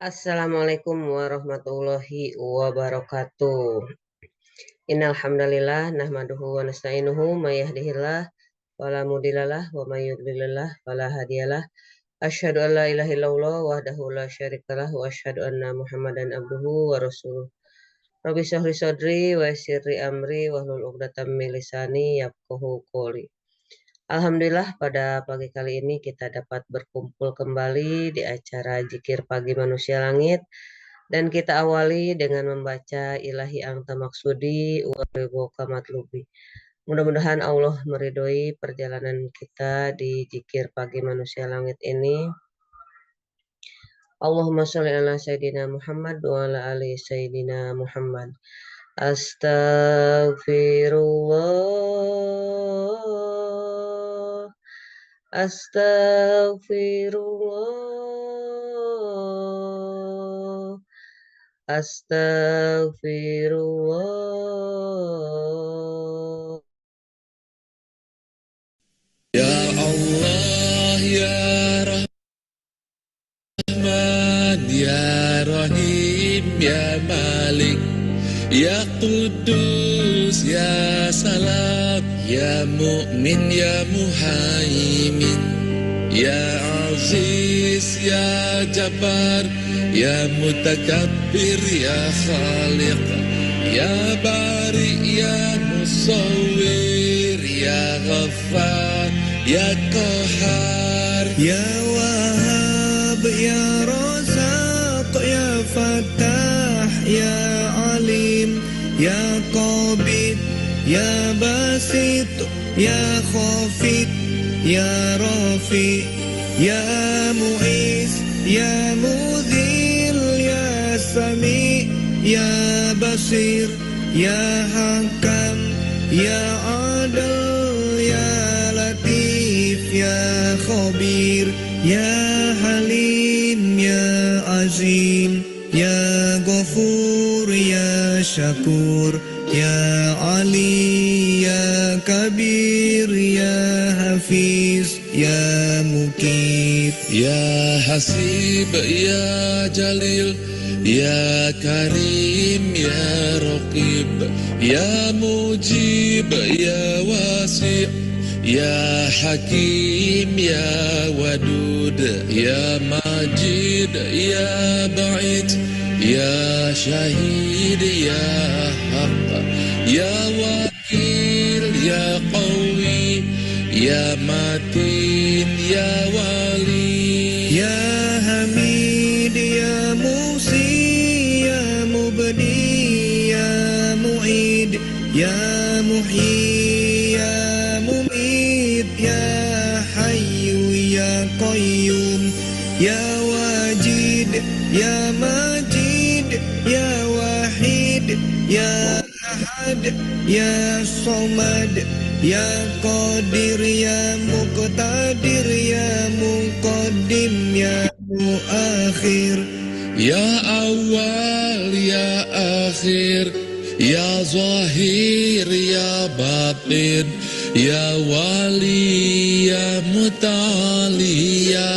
Assalamualaikum warahmatullahi wabarakatuh. Innal hamdalillah nahmaduhu wa nasta'inuhu may yahdihillah fala mudhillalah wa may yudhlilillah fala hadiyalah. Asyhadu an la ilaha illallah wahdahu la syarikalah wa asyhadu anna Muhammadan abduhu wa rasuluh. Rabbi shrah sadri wa yassir li amri wahlul 'uqdatam min lisani yafqahu qouli. Alhamdulillah pada pagi kali ini kita dapat berkumpul kembali di acara Zikir Pagi Manusia Langit dan kita awali dengan membaca Ilahi Anta Maksudi wa ridhoka matlubi. Mudah-mudahan Allah meridhoi perjalanan kita di Zikir Pagi Manusia Langit ini. Allahumma sholli ala Sayyidina Muhammad wa ala ali Sayyidina Muhammad. Astagfirullah. Astagfirullah. Astagfirullah. Ya Allah, Ya Rahman, Ya Rahim, Ya Malik, Ya Qudus, Ya Salam, Ya Mu'min, Ya Muhaimin, Ya Aziz, Ya Jabbar, Ya Mutakabbir, Ya Khaliq, Ya Bari, Ya Musawwir, Ya Ghaffar, Ya Qahar, Ya Wahhab, Ya Razaq, Ya Fattah, Ya Alim, Ya Qabid, Ya Basit, Ya Khafid, Ya Rafi, Ya Mu'iz, Ya Mudhil, Ya Sami, Ya Basir, Ya Hakam, Ya Adil, Ya Latif, Ya Khabir, Ya Halim, Ya Azim, Ya Ghafur, Ya Syakur, Ya Ali, Ya Kabir, Ya Hafiz, Ya Mukit, Ya Hasib, Ya Jalil, Ya Karim, Ya Raqib, Ya Mujib, Ya Wasi', Ya Hakim, Ya Wadud, Ya Majid, Ya Ba'id, Ya Syahid, Ya Haq, Ya Wakil, Ya Qawi, Ya Matin, Ya Wali, Ya Hamid, Ya Musi, Ya Mubdi, Ya Mu'id, Ya Muhyi, Ya Mumit, Ya Hayyu, Ya Qayyum, Ya Wajid, Ya Majid, Ya Wahid, Ya Ahad, Ya Somad, Ya Qadir, Ya Muqtadir, Ya Muqaddim, Ya Muakhir, Ya Awal, Ya Akhir, Ya Zahir, Ya Batin, Ya Wali, Ya Mutali, Ya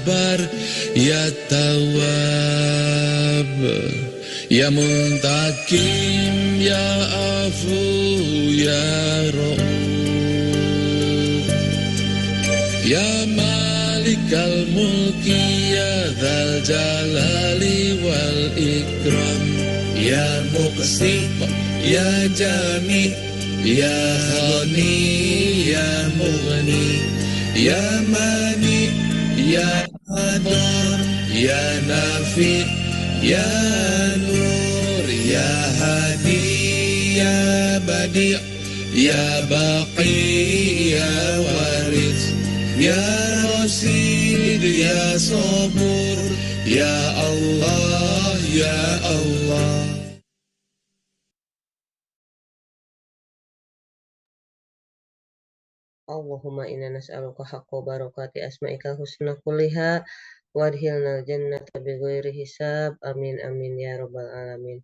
Bar, Ya Tawab, Ya Muntakim, Ya Afu, Ya Ra'uf, Ya Malikal Mulki, Ya Dzal Jalali wal Ikram, Ya Muqsit, Ya Jami, Ya Khani, Ya Mughni, Ya Mani, Ya Adar, Ya Nafi, Ya Nur, Ya Hadi, Ya Badi', Ya Baqi, Ya Waris, Ya Rasid, Ya Sabur, Ya Allah, Ya Allah. Allahumma inna nas'aluka haqqa barakati asma'ika husna kulliha wadhilnal jannata bighairi hisab. Amin amin ya rabbal alamin.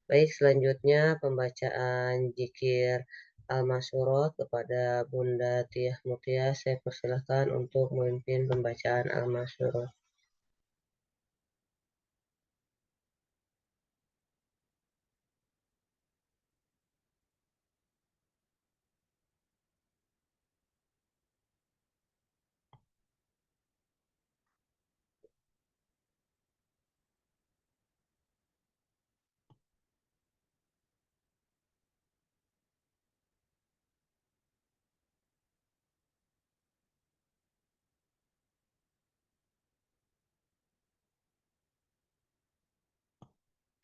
Baik, selanjutnya pembacaan zikir Al-Masyurah kepada Bunda Tiah Mutia. Saya persilahkan untuk memimpin pembacaan Al-Masyurah.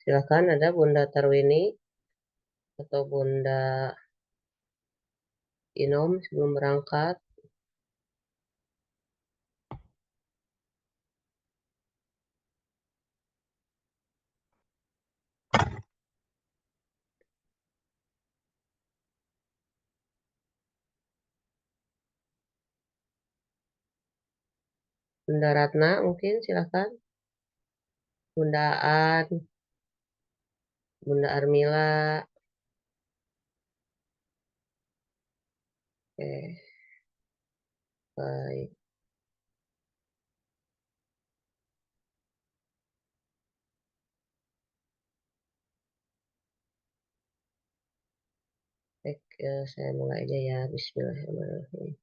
Silakan ada Bunda Tarwini atau Bunda Inom sebelum berangkat. Bunda Ratna mungkin silakan. Bunda Aan, Bunda Armila. Oke, baik. Baik, saya mulai aja ya. Bismillahirrahmanirrahim.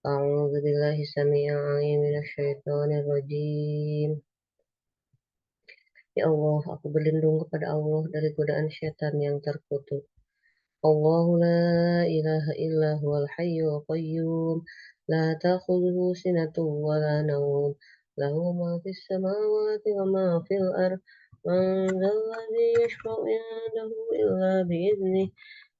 A'udzu billahi samil alim minasyaitonir rajim. Ya Allah, aku berlindung kepada Allah dari godaan syaitan yang terkutuk. Allahu la ilaha illa huwal hayyul qayyum. La ta'khudhuhu sinatun wa la nawm. Lahu ma fis samawati wa ma fil ard. Man dhal ladzi yashfa'u 'indahu illa bi'idhnih.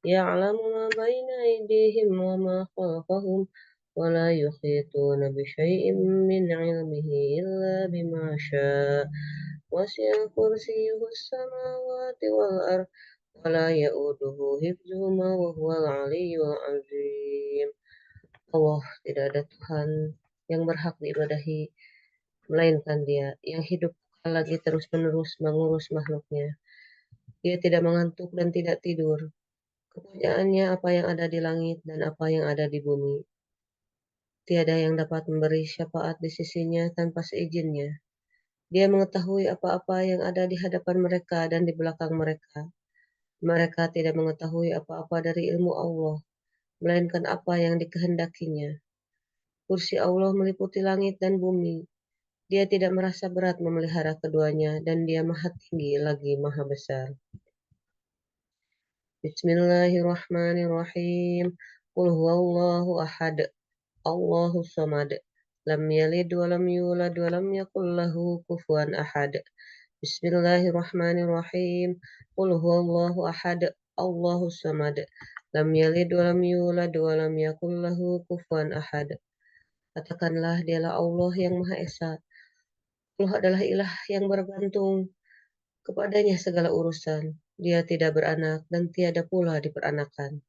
يعلم ما بين أيديهم وما خلفهم ولا يحيطون بشيء من علمه إلا بما شاء وسع كرسيه السماوات والأرض ولا يؤوده حفظهما وهو العلي العظيم. Allah, tidak ada Tuhan yang berhak diibadahi melainkan Dia yang hidup lagi terus-menerus mengurus makhluknya. Dia tidak mengantuk dan tidak tidur. Kepunyaannya apa yang ada di langit dan apa yang ada di bumi. Tiada yang dapat memberi syafaat di sisinya tanpa seizinnya. Dia mengetahui apa-apa yang ada di hadapan mereka dan di belakang mereka. Mereka tidak mengetahui apa-apa dari ilmu Allah, melainkan apa yang dikehendakinya. Kursi Allah meliputi langit dan bumi. Dia tidak merasa berat memelihara keduanya dan dia maha tinggi lagi maha besar. Bismillahirrahmanirrahim. Qul huwallahu ahad. Allahu samad. Lam yalid wa lam yulad wa lam yakul lahu kufuwan ahad. Bismillahirrahmanirrahim. Qul huwallahu ahad. Allahu samad. Lam yalid wa lam yulad wa lam yakul lahu kufuwan ahad. Katakanlah dialah Allah yang Maha Esa. Allah adalah ilah yang bergantung kepadanya segala urusan. Dia tidak beranak dan tiada pula diperanakan.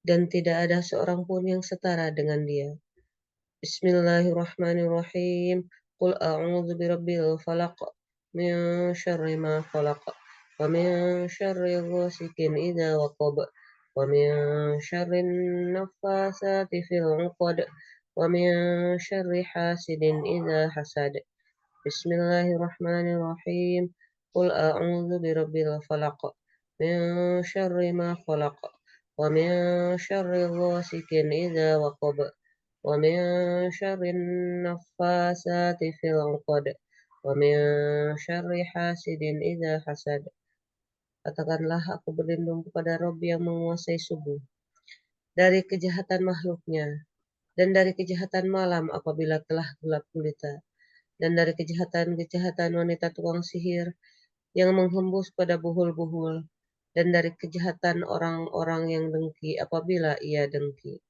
Dan tidak ada seorang pun yang setara dengan dia. Bismillahirrahmanirrahim. Qul a'udzu birabbil falaq min syarri ma khalaq wa min syarri ghasikin idza waqab wa min syarri naffasati fil 'uqad wa min syarri hasidin idza hasad. Bismillahirrahmanirrahim. Qul a'udzu birabbil falaq min syarri ma khalaq wa min syarri ghasikin idza waqab wa min syarri naffasati fil 'uqad wa min syarri hasidin idza hasad. Katakanlah aku berlindung kepada Rob yang menguasai subuh dari kejahatan makhluknya dan dari kejahatan malam apabila telah gelap gulita dan dari kejahatan-kejahatan wanita tukang sihir yang menghembus pada buhul-buhul dan dari kejahatan orang-orang yang dengki apabila ia dengki.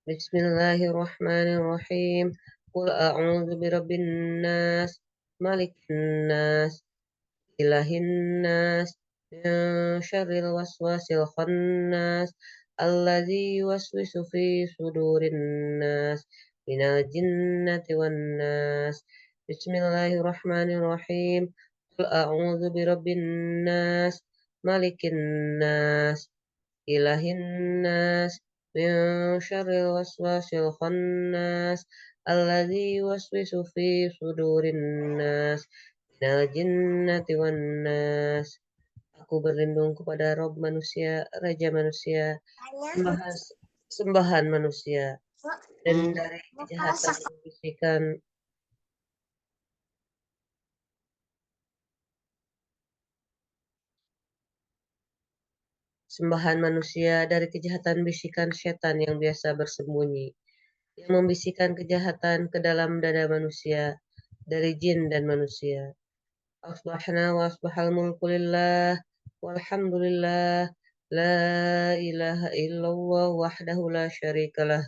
Bismillahirrahmanirrahim. Qul a'udzu birabbin nas, malikin nas, ilahin nas, min syarril waswasil khannas, alladzi yuwaswisu fi sudurin nas, minal jinnati wan nas. Bismillahirrahmanirrahim. Qul a'udzu birabbin nas, malikin nas, ilahin nas, min syarril waswasil khannas, alladzi yuwaswisu fi sudurin nas, minal jinnati wan nas. Aku berlindung kepada Rob manusia, Raja manusia, sembahan, sembahan manusia, dan dari kejahatan bisikan sembahan manusia, dari kejahatan bisikan setan yang biasa bersembunyi. yang membisikkan kejahatan ke dalam dada manusia dari jin dan manusia. Asbahna wa asbahal mulku lillah walhamdulillah la ilaha illallah wahdahu la syarikalah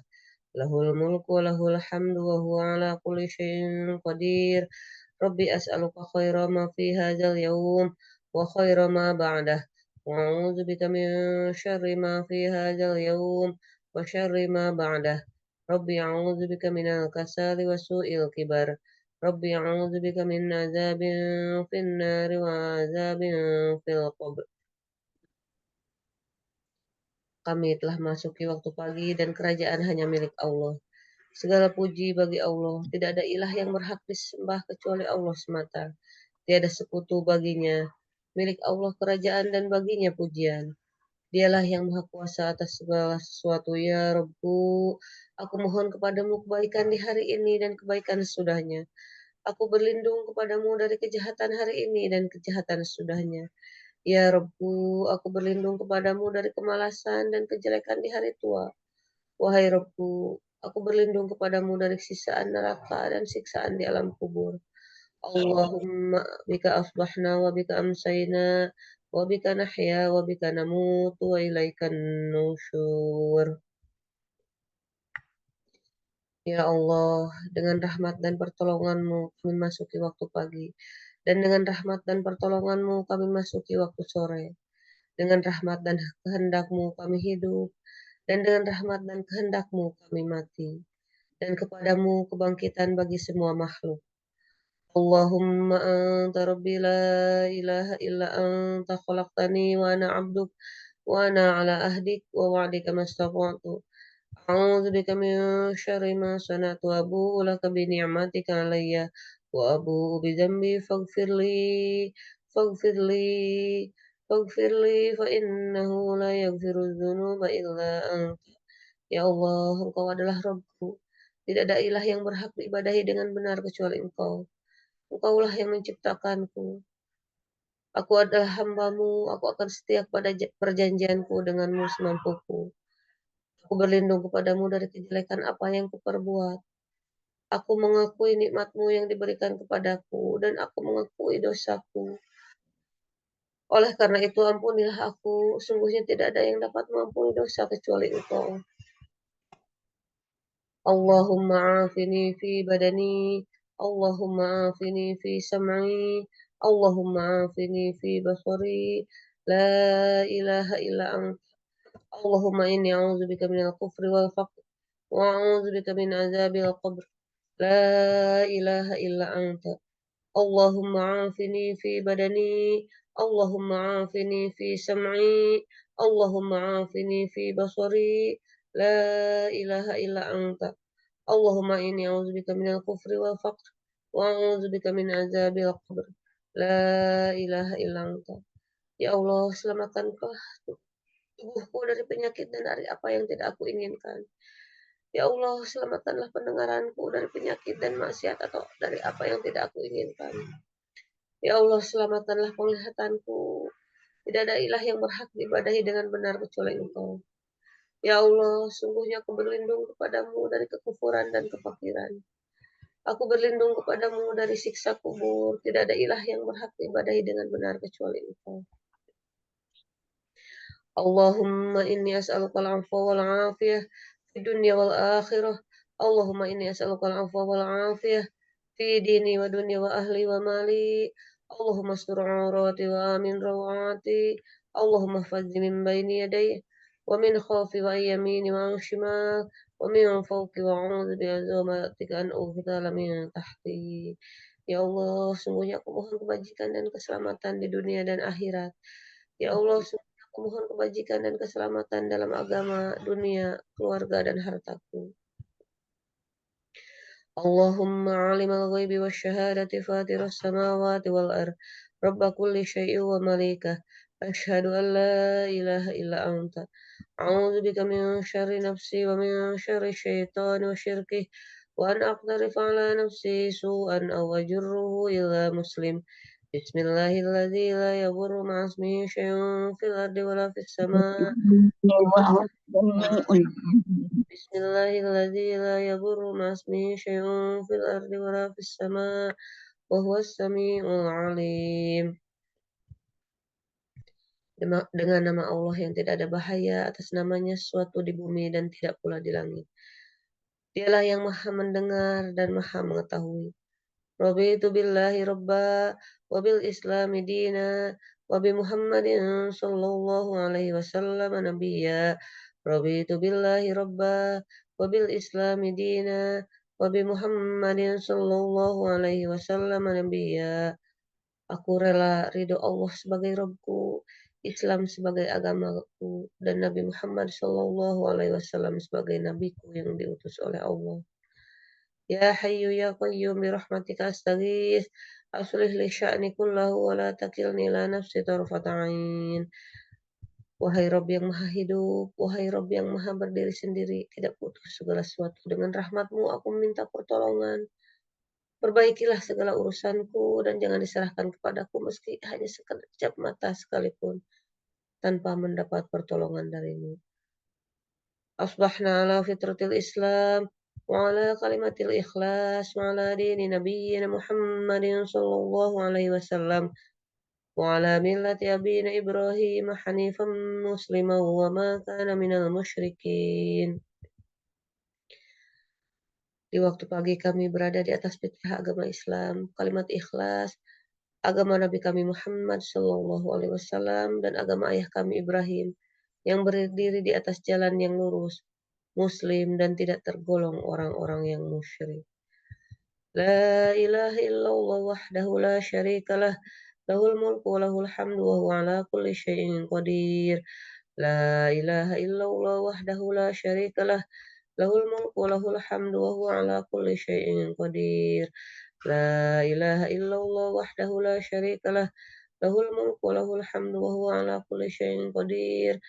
lahul mulku wa lahul hamdu wa huwa ala kulli syai'in qadir. Rabbi as'aluka khaira ma fi hadzal yawm wa khaira ma ba'dah wa a'udzu bika min syarri ma fi hadzal yawm wa syarri ma ba'dah. Rabbi a'udzu bika minal kasali wa su'il kibar. Rabbi a'udzu bika min azabin fin nari wa azabin fil qabr. Kami telah masuki waktu pagi dan kerajaan hanya milik Allah. Segala puji bagi Allah, tidak ada ilah yang berhak disembah kecuali Allah semata. Tiada sekutu baginya. Milik Allah kerajaan dan baginya pujian. Dialah yang maha kuasa atas segala sesuatu. Ya Rabbu, aku mohon kepadamu kebaikan di hari ini dan kebaikan sesudahnya. Aku berlindung kepadamu dari kejahatan hari ini dan kejahatan sesudahnya. Ya Rabbu, aku berlindung kepadamu dari kemalasan dan kejelekan di hari tua. Wahai Rabbu, aku berlindung kepadamu dari siksaan neraka dan siksaan di alam kubur. Allahumma bika asbahna wa bika amsayna wa bika nahya wa bika namutu wa ilaikan nusyur. Ya Allah, dengan rahmat dan pertolonganmu kami masuki waktu pagi. Dan dengan rahmat dan pertolonganmu kami masuki waktu sore. Dengan rahmat dan kehendakmu kami hidup. Dan dengan rahmat dan kehendakmu kami mati. Dan kepadamu kebangkitan bagi semua makhluk. Allahumma anta rabbi la ilaha illa anta khalaqtani wa ana abduk wa ana ala ahdik wa wa'dika mastata'tu. A'udzu bika min syarri ma sana'tu wa abu'u laka bi ni'matika alayya wa abu'u bi dzambi faghfirli faghfirli fa innahu la yaghfiru dzunuba illa anta. Ya Allah, Engkau adalah Rabbku. Tidak ada ilah yang berhak diibadahi dengan benar kecuali Engkau. Engkaulah yang menciptakanku. Aku adalah hamba-Mu, aku akan setia pada perjanjianku denganmu semampuku. Aku berlindung kepadamu dari kejelekan apa yang kuperbuat. Aku mengakui nikmat-Mu yang diberikan kepadaku, dan aku mengakui dosaku. Oleh karena itu, ampunilah aku. Sungguhnya tidak ada yang dapat mengampuni dosa kecuali Engkau. Allahumma afini fi badani, Allahumma afini fi sam'i, Allahumma afini fi basari, la ilaha illa anta. Allahumma inni a'udzubika minal kufri wal faqr wa a'udzubika min azabil qabr. La ilaha illa anta. Allahumma afini fi badani, Allahumma afini fi sam'i, Allahumma afini fi basari, la ilaha illa anta. Allahumma inni a'udzubika minal kufri wal faqr wa a'udzubika min azabil qabr. La ilaha illa anta. Ya Allah, selamatkanlah tubuhku dari penyakit dan dari apa yang tidak aku inginkan. Ya Allah, selamatkanlah pendengaranku dari penyakit dan maksiat atau dari apa yang tidak aku inginkan. Ya Allah, selamatkanlah penglihatanku. Tidak ada ilah yang berhak diibadahi dengan benar kecuali Engkau. Ya Allah, sungguhnya aku berlindung kepadamu dari kekufuran dan kefakiran. Aku berlindung kepadamu dari siksa kubur. Tidak ada ilah yang berhak diibadahi dengan benar kecuali Engkau. Allahumma inni as'aluka al-'afwa wal 'afiyah fid dunya wal akhirah. Allahumma inni as'aluka al-'afwa wal 'afiyah fi dini wa dunya wa ahli wa mali. Allahumma astur 'aurati wa amin rawati. Allahumma ihfazni min bayni yadayya wa min khalfi wa an yamini wa an shimal wa min fawqi wa a'udzu bi'azamatika an ughtala min tahti. Ya Allah, sungguhnya aku mohon kebajikan dan keselamatan di dunia dan akhirat. Ya Allah, sungguhnya aku mohon kebajikan dan keselamatan dalam agama, dunia, keluarga, dan hartaku. Allahumma alimal ghaibi wa syahadati fatiras samawati wal ard. Rabba kulli syai'in wa malikah. Ashhadu an la ilaha illa anta. A'udzu bika min syarri nafsi wa min syarri syaitani wa syirkih. Wa an aqtarif ala nafsi su'an aw ajurruhu ila muslim. Bismillahilladzi la yadurru ma'a ismihi syai'un fil ardi wala fis sama'. Bismillahilladzi la yadurru ma'a ismihi syai'un fil ardi wala fis sama' wa huwas sami'ul 'alim. Dengan nama Allah yang tidak ada bahaya atas namanya sesuatu di bumi dan tidak pula di langit. Dialah yang maha mendengar dan maha mengetahui. Raditu billahi rabba wa bil islami dina wa bi Muhammadin sallallahu alaihi wasallam nabiyya. Raditu billahi rabba wa bil islami dina wa bi Muhammadin sallallahu alaihi wasallam nabiyya. Aku rela ridho Allah sebagai Rabbku, Islam sebagai agamaku, dan Nabi Muhammad sallallahu alaihi wasallam sebagai nabiku yang diutus oleh Allah. Ya Hayyu ya Qayyum bi rahmatika astaghits aslih li sya'ni kullahu wa la takilni ila nafsi tarfata 'ain. Wahai Rabb yang Maha Hidup, wahai Rabb yang Maha berdiri sendiri, tidak putus segala sesuatu. Dengan rahmat-Mu aku meminta pertolongan. Perbaikilah segala urusanku dan jangan diserahkan kepadaku meski hanya sekejap mata sekalipun tanpa mendapat pertolongan darimu. Asbahna ala fitratil Islam wa ala kalimatil ikhlas wa ala dini nabiyyina Muhammadin sallallahu alaihi wasallam wa ala millati abina Ibrahim hanifan musliman wa ma kana minal musyrikin. Di waktu pagi kami berada di atas fitrah agama Islam, kalimat ikhlas, agama Nabi kami Muhammad sallallahu alaihi wasallam dan agama ayah kami Ibrahim yang berdiri di atas jalan yang lurus, muslim dan tidak tergolong orang-orang yang musyrik. La ilaha illallah wahdahu la syarikalah, lahul mulku wa lahul hamdu wa huwa ala kulli syai'in qadir. La ilaha illallah wahdahu la syarikalah, lahul mulku wa lahul hamdu wa huwa ala kulli syai'in qadir. La ilaha illallah wahdahu la syarikalah, lahul mulku wa lahul hamdu wa huwa ala kulli syai'in qadir.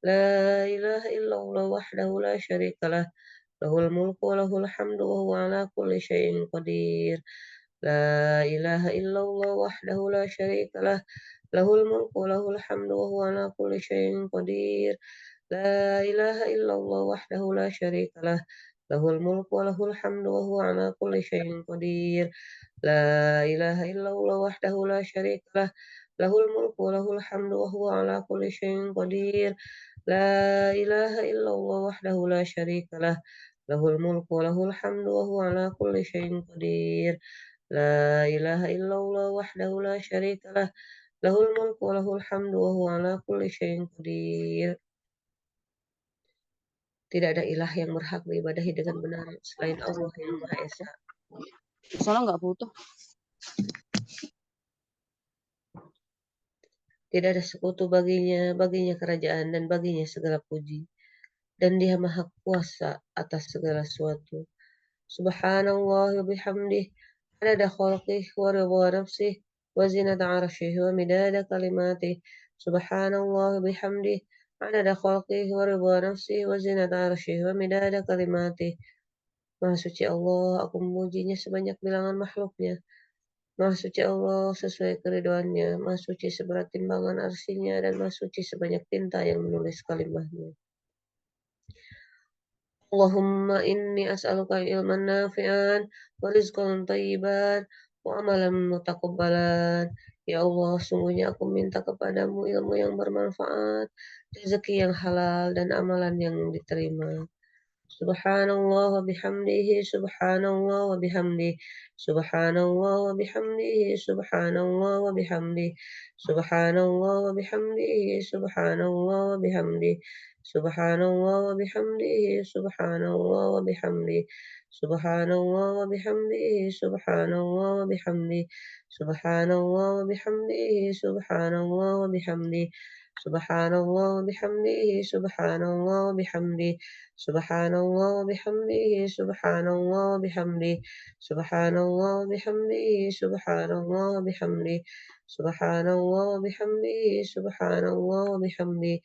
La ilaha illallah wahdahu la syarikalah, lahul mulku wa lahul hamdu wa huwa ala kulli syai'in qadir. La ilaha illallah wahdahu la syarikalah, lahul mulku wa lahul hamdu wa huwa ala kulli syai'in qadir. La ilaha illallah wahdahu la syarikalah, lahul mulku wa lahul hamdu wa huwa ala kulli syai'in qadir. La ilaha illallah wahdahu la syarikalah, lahul mulku wa lahul hamdu wa huwa ala kulli syai'in qadir. La ilaha illallah wahdahu la syarikalah, lahul mulku wa lahul hamdu wa huwa ala kulli syai'in qadir. La ilaha illallah wahdahu la syarikalah, lahul mulku wa lahul hamdu wa huwa ala kulli syai'in qadir. Tidak ada ilah yang berhak diibadahi dengan benar selain Allah yang Maha Esa. Salah nggak butuh. Tidak ada sekutu baginya kerajaan dan baginya segala puji. Dan Dia Maha Kuasa atas segala sesuatu. Subhanallah wa bihamdih, adada khalqih wa ridha nafsih wa zinata 'arsyih wa midada kalimatih. Subhanallah wa bihamdih, adada khalqih wa ridha nafsih wa zinata 'arsyih wa midada kalimatih. Maha suci Allah, aku memujinya sebanyak bilangan makhluknya. Maha suci Allah sesuai keriduannya, maha suci seberat timbangan arsinya, dan maha suci sebanyak tinta yang menulis kalimahnya. Allahumma inni as'aluka ilman nafi'an wa rizqan thayyiban wa amalan mutaqabbalan. Ya Allah, sungguhnya aku minta kepadamu ilmu yang bermanfaat, rezeki yang halal, dan amalan yang diterima. Subhanallah wa bihamdihi, subhanallah wa bihamdihi, subhanallah wa bihamdihi, subhanallah wa bihamdihi, subhanallah wa bihamdihi, subhanallah wa bihamdihi, subhanallah wa bihamdihi, subhanallah wa bihamdihi, subhanallah wa bihamdihi, subhanallah wa bihamdihi, subhanallah wa bihamdihi, subhanallah wa bihamdihi, subhanallah wa bihamdihi, subhanallah wa bihamdihi, subhanallah wa bihamdihi, subhanallah wa bihamdihi, subhanallah wa bihamdihi, subhanallah wa bihamdihi, subhanallah wa bihamdihi, subhanallah wa bihamdihi,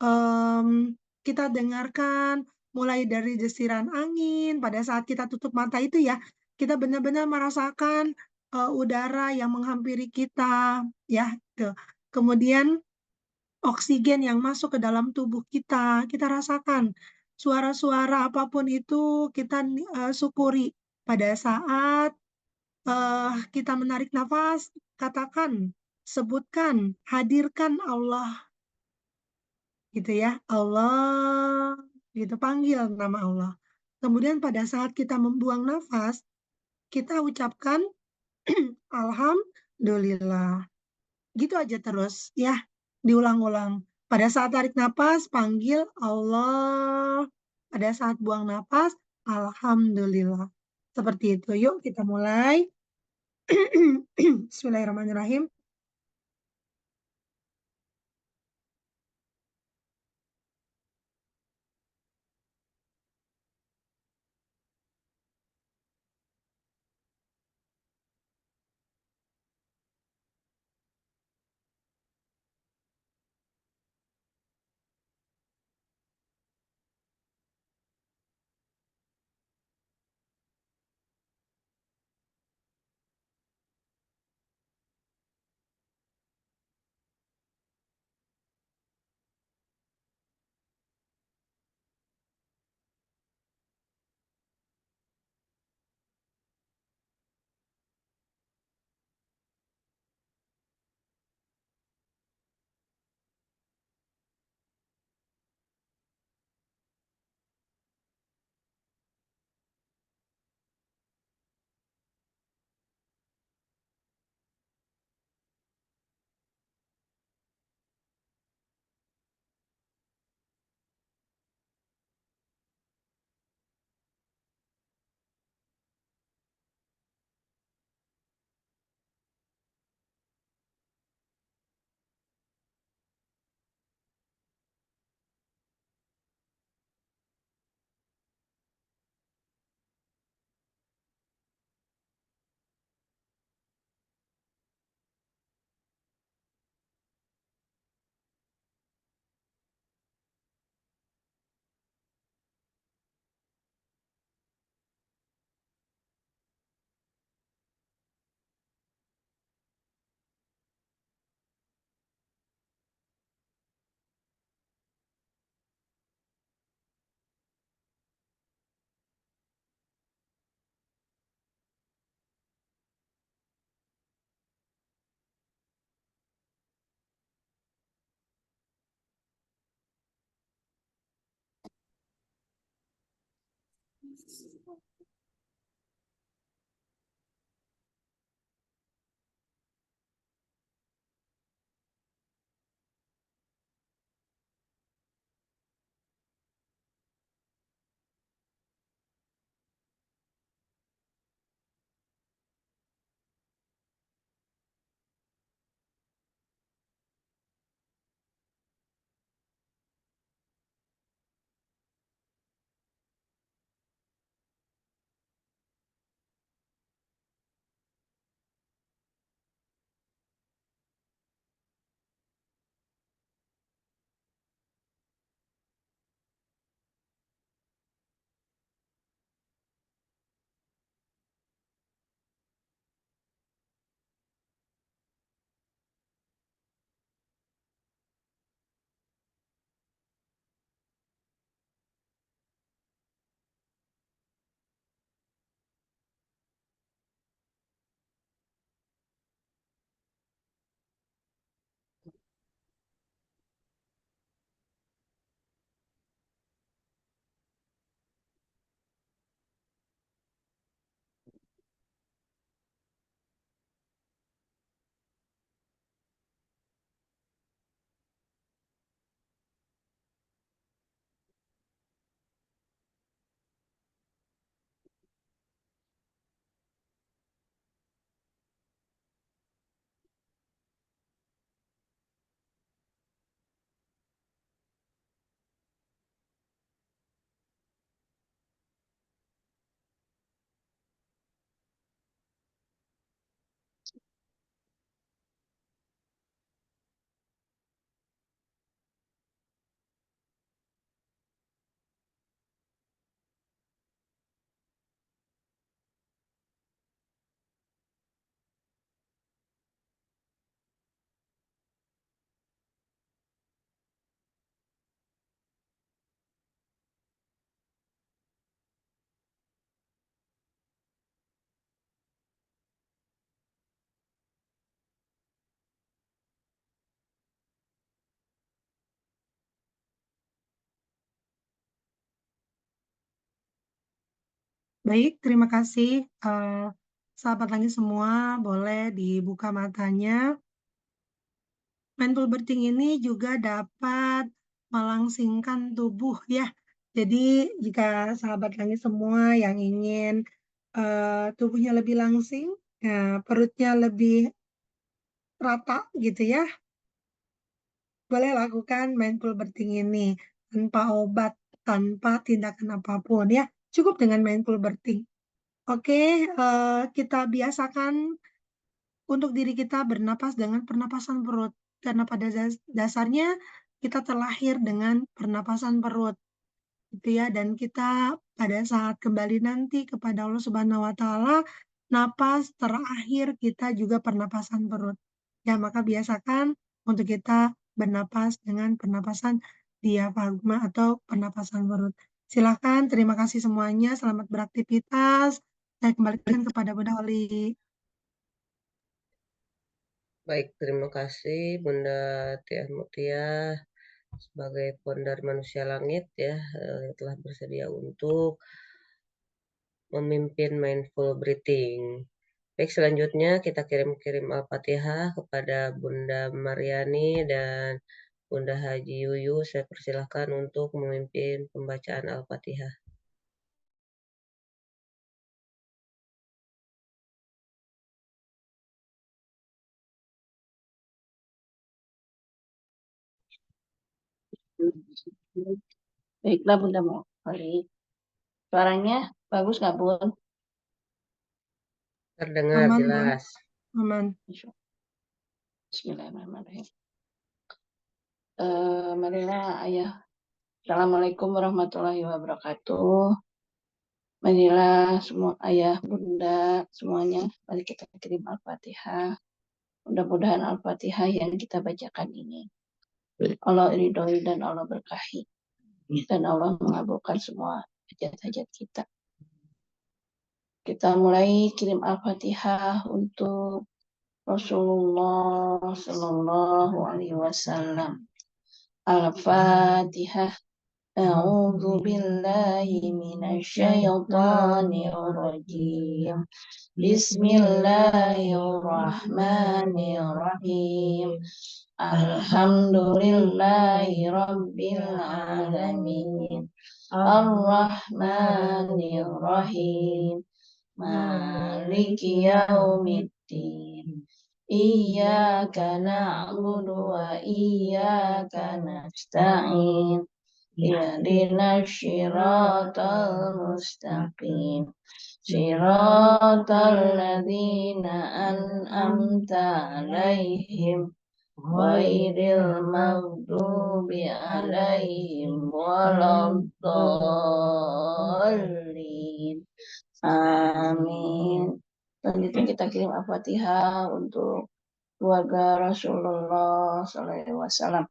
kita dengarkan mulai dari desiran angin pada saat kita tutup mata itu ya, kita benar-benar merasakan, udara yang menghampiri kita, ya, gitu. Kemudian oksigen yang masuk ke dalam tubuh kita rasakan. Suara-suara apapun itu kita syukuri. Pada saat, kita menarik nafas, katakan, sebutkan, hadirkan Allah, gitu ya, Allah, gitu, panggil nama Allah. Kemudian pada saat kita membuang nafas, kita ucapkan alhamdulillah. Gitu aja terus ya, diulang-ulang. Pada saat tarik napas, panggil Allah. Pada saat buang napas, alhamdulillah. Seperti itu. Yuk kita mulai. Bismillahirrahmanirrahim. Baik, terima kasih. Sahabat langit semua, boleh dibuka matanya. Mindful breathing ini juga dapat melangsingkan tubuh ya. Jadi jika sahabat langit semua yang ingin tubuhnya lebih langsing, perutnya lebih rata gitu ya, boleh lakukan mindful breathing ini tanpa obat, tanpa tindakan apapun ya. Cukup dengan mindful breathing. Oke, kita biasakan untuk diri kita bernapas dengan pernapasan perut. Karena pada dasarnya kita terlahir dengan pernapasan perut, gitu ya. Dan kita pada saat kembali nanti kepada Allah Subhanahu wa Ta'ala, napas terakhir kita juga pernapasan perut. Ya, maka biasakan untuk kita bernapas dengan pernapasan diafragma atau pernapasan perut. Silakan, terima kasih semuanya. Selamat beraktivitas. Saya kembalikan kepada Bunda Oli. Baik, terima kasih Bunda Tiah Mutia sebagai Pondar Manusia Langit ya, yang telah bersedia untuk memimpin mindful breathing. Baik, selanjutnya kita kirim-kirim Al-Fatihah kepada Bunda Mariani dan Bunda Haji Yuyu. Saya persilahkan untuk memimpin pembacaan Al-Fatihah. Baiklah Bunda Moli. Suaranya bagus nggak Bun? Terdengar Aman, Bun. jelas. Aman. Bismillahirrahmanirrahim. Marilah ayah. Assalamualaikum warahmatullahi wabarakatuh. Marilah semua ayah, bunda, semuanya. Mari kita kirim Al-Fatihah. Mudah-mudahan Al-Fatihah yang kita bacakan ini Allah ridhoi dan Allah berkahi. Dan Allah mengabulkan semua hajat-hajat kita. Kita mulai kirim Al-Fatihah untuk Rasulullah Sallallahu Alaihi Wasallam. Al-Fatihah. A'udzu billahi minasy syaithanir rajim. Bismillahirrahmanirrahim. Alhamdulillahi rabbil alamin. Ar-Rahmanir-Rahim. Maliki yaumiddin. Iyyaka na'budu wa iyyaka nasta'in. Ihdinas siratal mustaqim. Siratal ladzina an'amta 'alaihim ghairil maghdubi 'alaihim waladdallin. Amin. Selanjutnya kita kirim Al-Fatihah untuk keluarga Rasulullah SAW.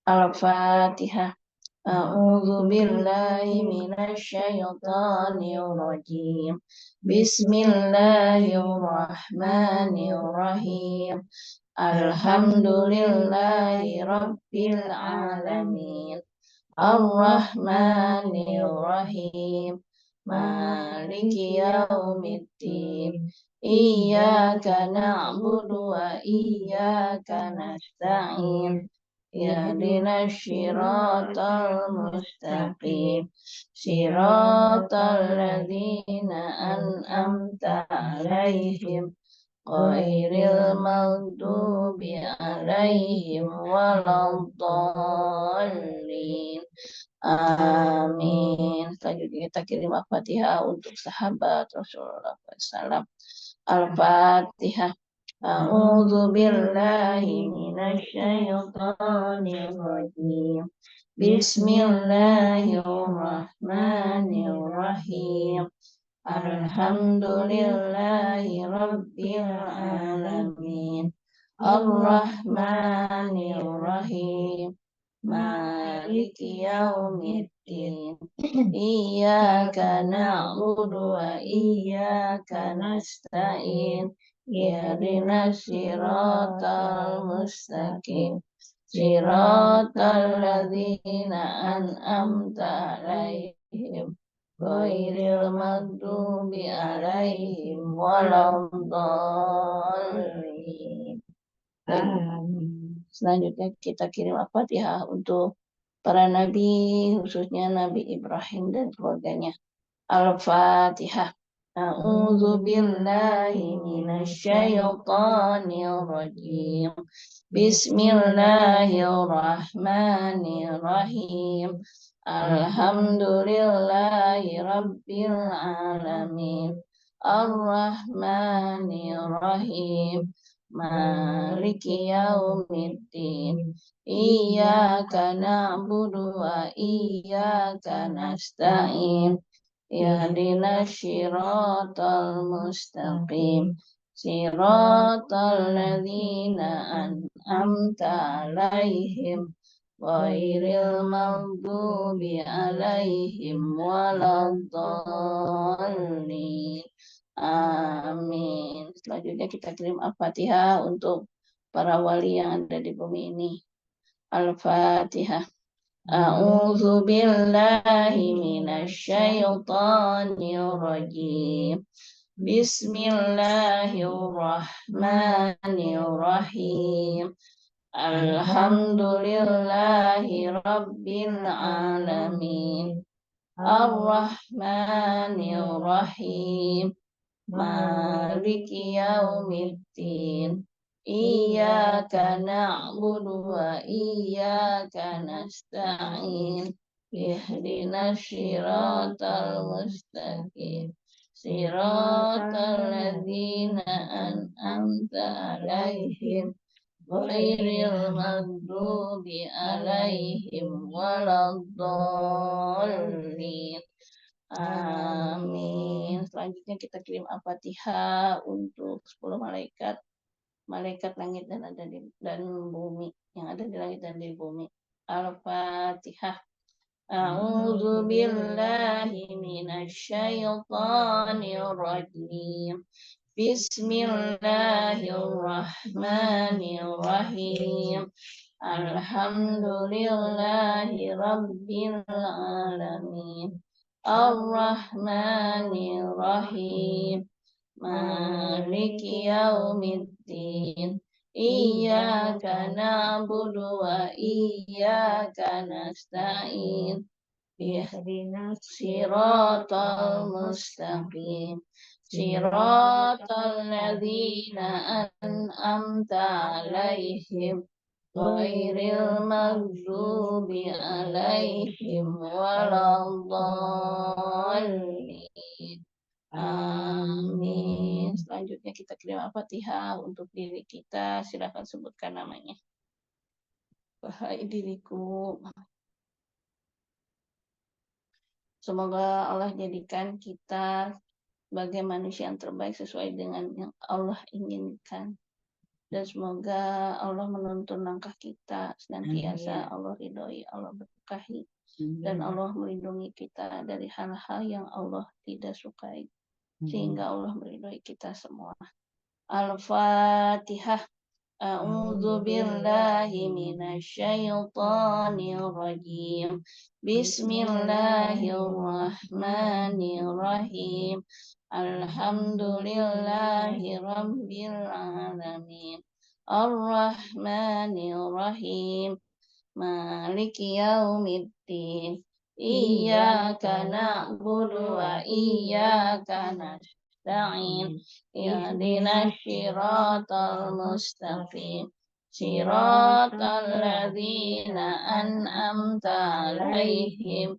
Al-Fatihah. A'udzu billahi minasy syaithanir rajim. Bismillahirrahmanirrahim. Alhamdulillahi rabbil alamin. Ar-Rahmanir-Rahim. Maliki yaumiddin. Iyyaka na'budu wa iyyaka nasta'in. Ihdinas siratal mustaqim. Siratal ladzina an'amta 'alaihim ghairil maghdubi 'alaihim waladdallin. Amin. Selanjutnya kita kirim Al-Fatihah untuk sahabat Rasulullah SAW. Al-Fatihah. A'udzu billahi minasy syaithanir rajim. Bismillahirrahmanirrahim. Alhamdulillahi rabbil alamin. Ar-Rahmanir-Rahim. Maliki yaumiddin. Iyyaka na'budu wa iyyaka nasta'in. Ihdinas siratal mustaqim. Siratal ladzina an'amta 'alaihim ghairil maghdubi alaihim waladdallin. Selanjutnya kita kirim Al-Fatihah untuk para nabi, khususnya Nabi Ibrahim dan keluarganya. Al-Fatihah. A'udzu billahi minasyaitonir rajim. Bismillahirrahmanirrahim. Alhamdulillahi rabbil alamin. Ar-Rahmanir-Rahim. Maliki yaumiddin. Iyyaka na'budu wa iyyaka nasta'in. Ihdinas siratal mustaqim. Siratal ladzina an'amta 'alaihim ghairil maghdubi 'alaihim waladdallin. Amin. Selanjutnya kita kirim Al-Fatihah untuk para wali yang ada di bumi ini. Al-Fatihah. A'udzu billahi minasyaitonir rajim. Bismillahirrahmanirrahim. Alhamdulillahi rabbil alamin. Ar-Rahmanir-Rahim. Maliki yaumiddin. Iyyaka na'budu wa iyyaka nasta'in. Ihdinas siratal mustaqim. Siratal ladzina an'amta 'alaihim ghairil maghdubi 'alaihim waladdallin. Amin. Selanjutnya kita kirim Al-Fatihah untuk 10 malaikat langit dan bumi, yang ada di langit dan di bumi. Al-Fatihah. A'udzu billahi minasyaitonir rajim. Bismillahirrahmanirrahim. Alhamdulillahi rabbil alamin. Ar-Rahmanir-Rahim. Maliki yaumiddin. Iyyaka na'budu wa iyyaka nasta'in. Ihdinas siratal mustaqim. Siratal ladzina an'amta 'alaihim ghairil maghdubi 'alaihim waladdallin. Amin. Selanjutnya kita kirim Al-Fatihah untuk diri kita. Silakan sebutkan namanya. Wahai diriku, semoga Allah jadikan kita sebagai manusia yang terbaik sesuai dengan yang Allah inginkan. Dan semoga Allah menuntun langkah kita senantiasa. Allah ridhoi, Allah berkahi, dan Allah melindungi kita dari hal-hal yang Allah tidak sukai, sehingga Allah meridhoi kita semua. Al-Fatihah. A'udzu billahi minasyaitonir rajim. Bismillahirrahmanirrahim. Alhamdulillahi rabbil alamin. Ar-Rahmanir-Rahim. Maliki yaumiddin. Iyyaka na'budu wa iyyaka nasta'in. Ihdinas siratal mustaqim. Siratal ladzina an'amta 'alaihim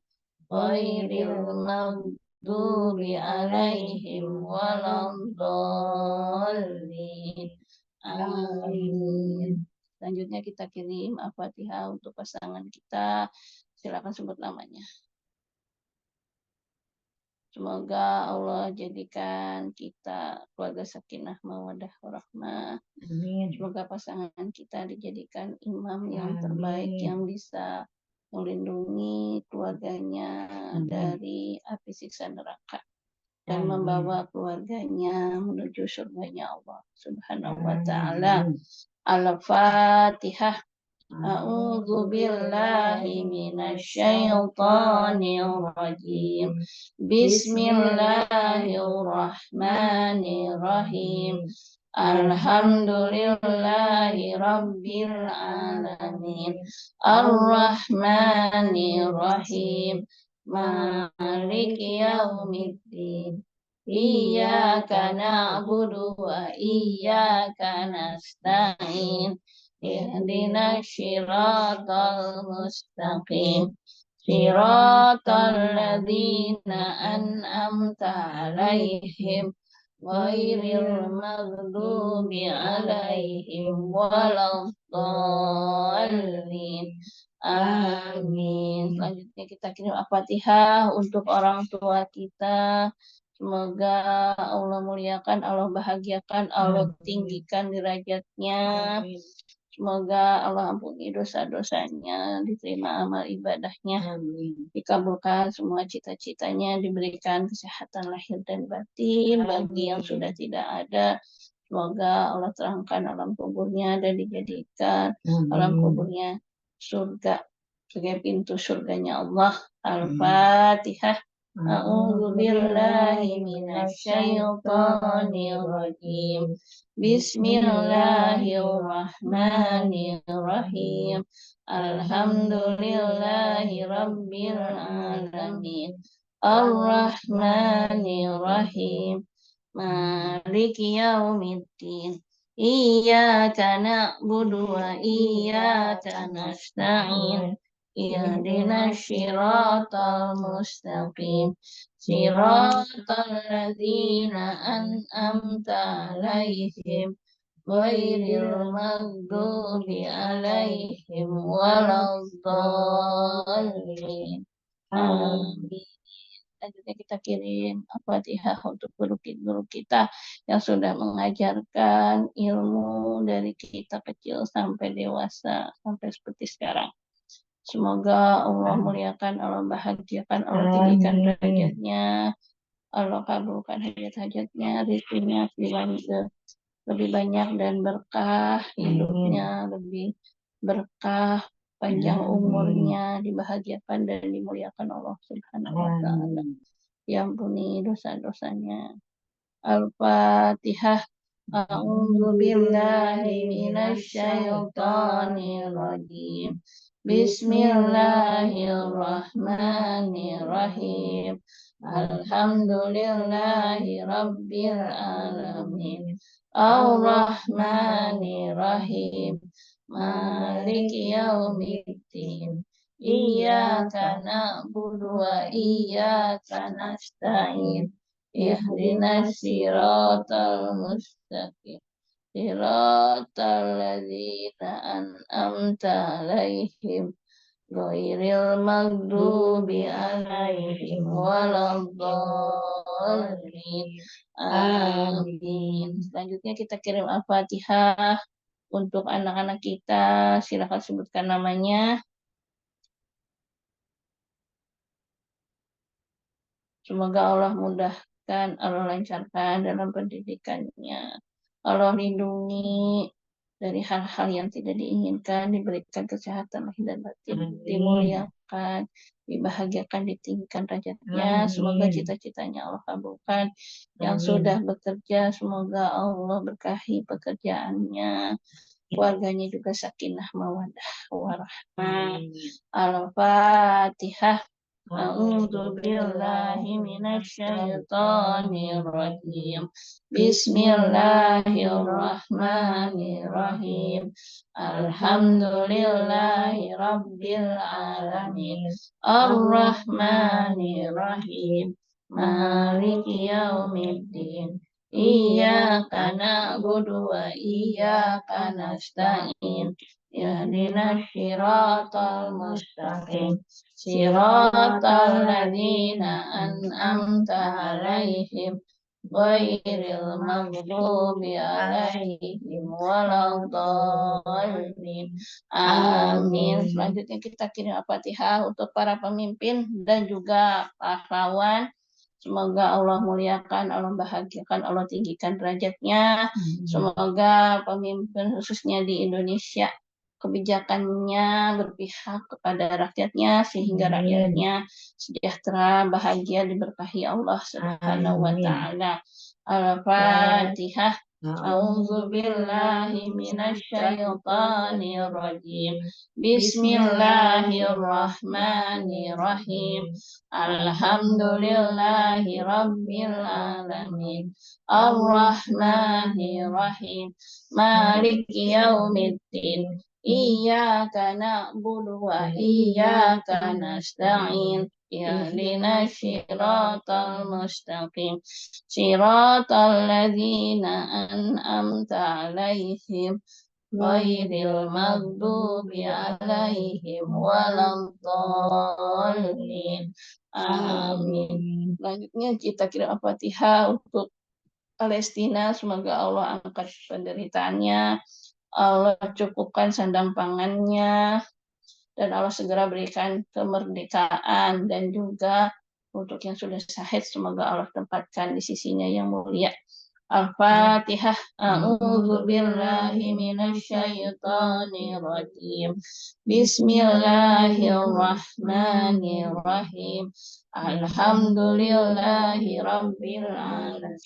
ghairil maghdubi 'alaihim waladdallin. Amin. Selanjutnya kita kirim Al-Fatihah untuk pasangan kita. Silakan sebut namanya. Semoga Allah jadikan kita keluarga sakinah mawaddah warahmah. Semoga pasangan kita dijadikan imam yang terbaik, yang bisa melindungi keluarganya dari api siksa neraka dan membawa keluarganya menuju surganya Allah Subhanahu wa ta'ala. Al-Fatihah. A'udzu billahi minasyaitonir rajim. Bismillahirrahmanirrahim. Alhamdulillahi rabbil alamin. Ar-Rahmanir Rahim. Maliki yaumiddin. Iyyaka na'budu wa iyyaka nasta'in. Ihdinas siratal mustaqim. Siratal ladzina an'amta 'alaihim ghairil maghdubi 'alaihim waladdallin. Amin. Selanjutnya kita kirim Al-Fatihah untuk orang tua kita. Semoga Allah muliakan, Allah bahagiakan, Allah tinggikan derajatnya. Semoga Allah ampuni dosa-dosanya, diterima amal ibadahnya, dikabulkan semua cita-citanya, diberikan kesehatan lahir dan batin. Bagi yang sudah tidak ada, semoga Allah terangkan alam kuburnya dan dijadikan alam kuburnya surga, sebagai pintu surganya Allah. Al-Fatihah. A'udzu billahi minasyaitonir rajim. Bismillahirrahmanirrahim. Alhamdulillahi rabbil alamin. Ar-Rahmanir Rahim. Maliki yaumiddin. Iyyaka na'budu wa iyyaka nasta'in. Ihdinas siratal mustaqim. Siratal ladzina an'amta 'alaihim ghairil maghdubi 'alaihim waladdallin. Amin. Selanjutnya kita kirim Al-Fatihah untuk guru kita yang sudah mengajarkan ilmu dari kita kecil sampai dewasa, sampai seperti sekarang. Semoga Allah muliakan, Allah bahagiakan, Allah tinggikan derajatnya, Allah kabulkan hajat-hajatnya, rezekinya lebih banyak dan berkah, hidupnya lebih berkah, panjang umurnya, dibahagiakan dan dimuliakan Allah Subhanahu wa Ta'ala. Diampuni dosa-dosanya. Al-Fatihah. A'udzu billahi minasyaitonir rajim. Bismillahirrahmanirrahim. Alhamdulillahi rabbil alamin. Ar-Rahmanir Rahim. Maliki yaumiddin. Iyyaka na'budu wa iyyaka nasta'in. Ihdinas siratal mustaqim. Siratal ladzina an'amta 'alaihim ghairil maghdubi 'alaihim waladdallin. Amin. Selanjutnya kita kirim Al-Fatihah untuk anak-anak kita. Silakan sebutkan namanya. Semoga Allah mudahkan, Allah lancarkan dalam pendidikannya. Allah lindungi dari hal-hal yang tidak diinginkan, diberikan kesehatan lahir dan batin, dimuliakan, dibahagiakan, ditinggikan derajatnya. Semoga cita-citanya Allah kabulkan. Yang sudah bekerja, semoga Allah berkahi pekerjaannya. Keluarganya juga sakinah mawaddah warahmah. Al-Fatihah. A'udzu billahi minasyaitonir rajim. Bismillahirrahmanirrahim. Alhamdulillahi rabbil alamin. Ar-Rahmanir Rahim. Maliki yaumiddin. Iyyaka na'budu wa iyyaka nasta'in. Ihdinas siratal mustaqim. Siratal ladzina an'amta 'alaihim ghairil maghdubi 'alaihim waladdallin. Amin. Selanjutnya kita kirim Al-Fatihah untuk para pemimpin dan juga pahlawan. Semoga Allah muliakan, Allah bahagiakan, Allah tinggikan derajatnya. Semoga pemimpin khususnya di Indonesia kebijakannya berpihak kepada rakyatnya sehingga rakyatnya sejahtera, bahagia, diberkahi Allah Subhanahu wa taala. Al-Fatihah. A'udzu billahi minasyaitonir rajim. Bismillahirrahmanirrahim. Alhamdulillahi rabbil alamin. Ar-Rahmanir-Rahim. Maliki yaumiddin. Iyyaka na'budu wa iyyaka nasta'in. Ihdinas siratal mustaqim. Siratal ladzina an'amta 'alaihim ghairil maghdubi 'alaihim waladdallin. Amin. Selanjutnya kita kirim Al-Fatihah untuk Palestina. Semoga Allah angkat penderitaannya, Allah cukupkan sandang pangannya, dan Allah segera berikan kemerdekaan. Dan juga untuk yang sudah syahid, semoga Allah tempatkan di sisinya yang mulia. Al-Fatihah. A'udzu billahi minasyaitonir rajim. Bismillahirrahmanirrahim. Alhamdulillahi rabbil alamin.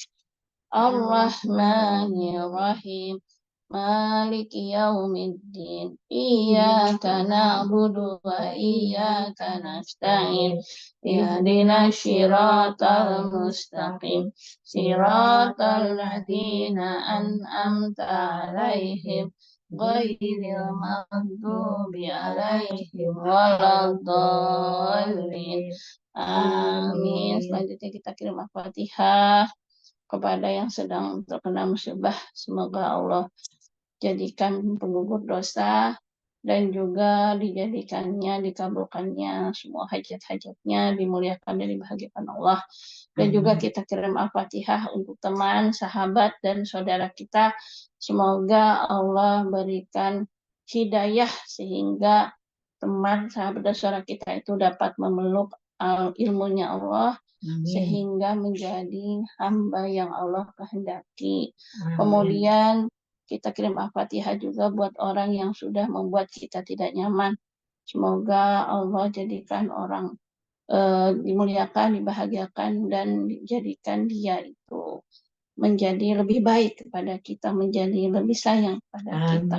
Ar-Rahmanir-Rahim. Maliki yaumiddin. Iyyaka na'budu wa iyyaka nasta'in. Ihdinas siratal mustaqim. Siratal ladzina an'amta 'alaihim ghairil maghdubi 'alaihim waladdallin. Amin. Selanjutnya kita kirim Al-Fatihah kepada yang sedang terkena musibah. Semoga Allah jadikan penggugur dosa dan juga dikabulkannya semua hajat-hajatnya, dimuliakan dan dibahagiakan Allah. Dan juga kita kirim Al-Fatihah untuk teman, sahabat, dan saudara kita. Semoga Allah berikan hidayah sehingga teman, sahabat, dan saudara kita itu dapat memeluk ilmunya Allah. Amin. Sehingga menjadi hamba yang Allah kehendaki. Amin. Kemudian kita kirim Al-Fatihah juga buat orang yang sudah membuat kita tidak nyaman. Semoga Allah jadikan orang dimuliakan, dibahagiakan, dan dijadikan dia itu menjadi lebih baik kepada kita, menjadi lebih sayang pada kita.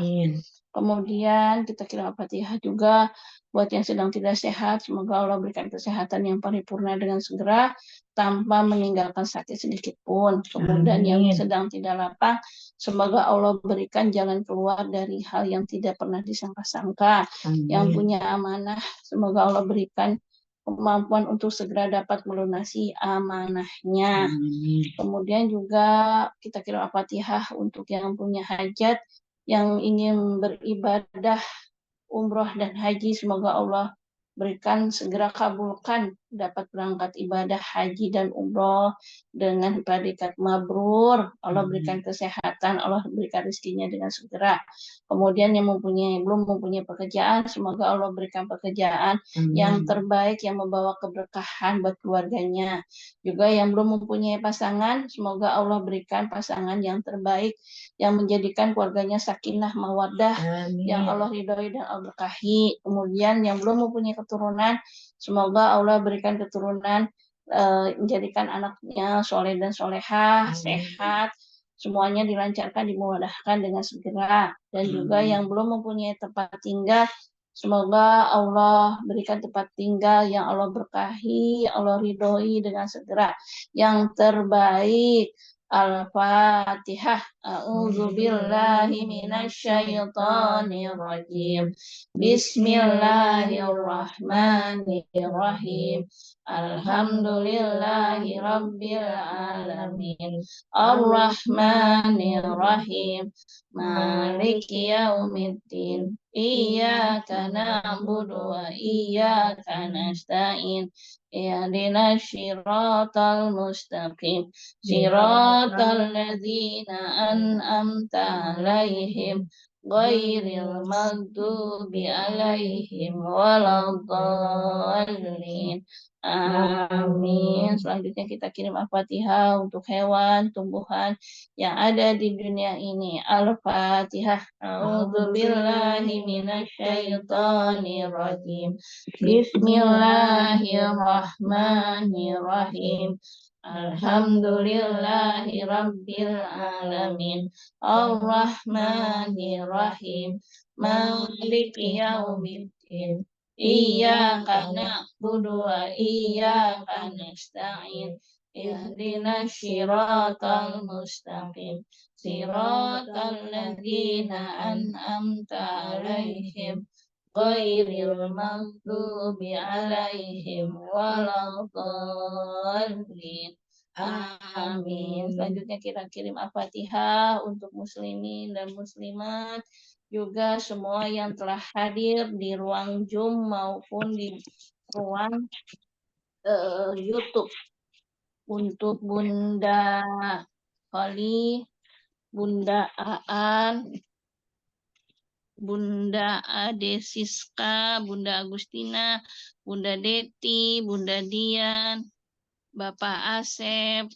Kemudian kita kirim Al-Fatihah juga buat yang sedang tidak sehat. Semoga Allah berikan kesehatan yang paripurna dengan segera tanpa meninggalkan sakit sedikit pun. Kemudian yang sedang tidak lapang, semoga Allah berikan jalan keluar dari hal yang tidak pernah disangka-sangka. Yang punya amanah, semoga Allah berikan kemampuan untuk segera dapat melunasi amanahnya. Kemudian juga kita kirim Al-Fatihah untuk yang punya hajat, yang ingin beribadah umroh dan haji. Semoga Allah berikan segera kabulkan, dapat berangkat ibadah haji dan umroh dengan predikat mabrur. Allah berikan kesehatan, Allah berikan rezekinya dengan segera. Kemudian yang belum mempunyai pekerjaan, semoga Allah berikan pekerjaan yang terbaik, yang membawa keberkahan buat keluarganya. Juga yang belum mempunyai pasangan, semoga Allah berikan pasangan yang terbaik, yang menjadikan keluarganya sakinah mawaddah, yang Allah ridhoi dan Allah berkahi. Kemudian yang belum mempunyai keturunan, semoga Allah berikan keturunan, menjadikan anaknya soleh dan solehah, sehat, semuanya dilancarkan, dimudahkan dengan segera. Dan juga yang belum mempunyai tempat tinggal, semoga Allah berikan tempat tinggal yang Allah berkahi, Allah ridhoi dengan segera, yang terbaik. Al-Fatihah. A'udzu billahi minasyaitonir rajim. Bismillahirrahmanirrahim. Alhamdulillahi rabbil alamin. Ar-Rahmanir-Rahim. Maliki yaumiddin. Iyyaka na'budu wa iyyaka nasta'in. Ihdinas siratal mustaqim. Siratal ladzina أنعمت عليهم غير المغضوب عليهم ولا الضالين. Amin. Selanjutnya kita kirim Al-Fatihah untuk hewan, tumbuhan yang ada di dunia ini. Al-Fatihah. A'udzubillahi minasyaitonirrajim. Bismillahirrahmanirrahim. Alhamdulillahi Rabbil Alamin. Ar-Rahmanir-Rahim. Maliki Yaumiddin. Iyyaka na'budu wa iyyaka nasta'in. Ihdinas siratal mustaqim. Siratal ladzina an'amta 'alaihim ghairil maghdubi 'alaihim waladdallin. Amin. Selanjutnya kita kirim Al-Fatihah untuk muslimin dan muslimat, juga semua yang telah hadir di ruang Zoom maupun di ruang YouTube. Untuk Bunda Holly, Bunda Aan, Bunda Ade Siska, Bunda Agustina, Bunda Deti, Bunda Dian, Bapak Asep,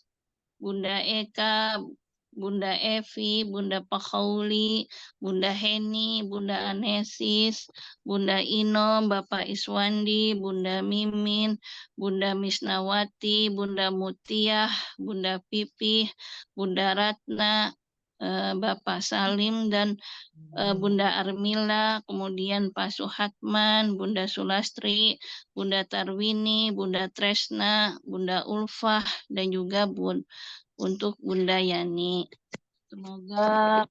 Bunda Eka, Bunda Evi, Bunda Pakhauli, Bunda Heni, Bunda Anesis, Bunda Ino, Bapak Iswandi, Bunda Mimin, Bunda Misnawati, Bunda Mutiah, Bunda Pipih, Bunda Ratna, Bapak Salim dan Bunda Armila, kemudian Pak Suhatman, Bunda Sulastri, Bunda Tarwini, Bunda Tresna, Bunda Ulfah, dan juga untuk Bunda Yani. Semoga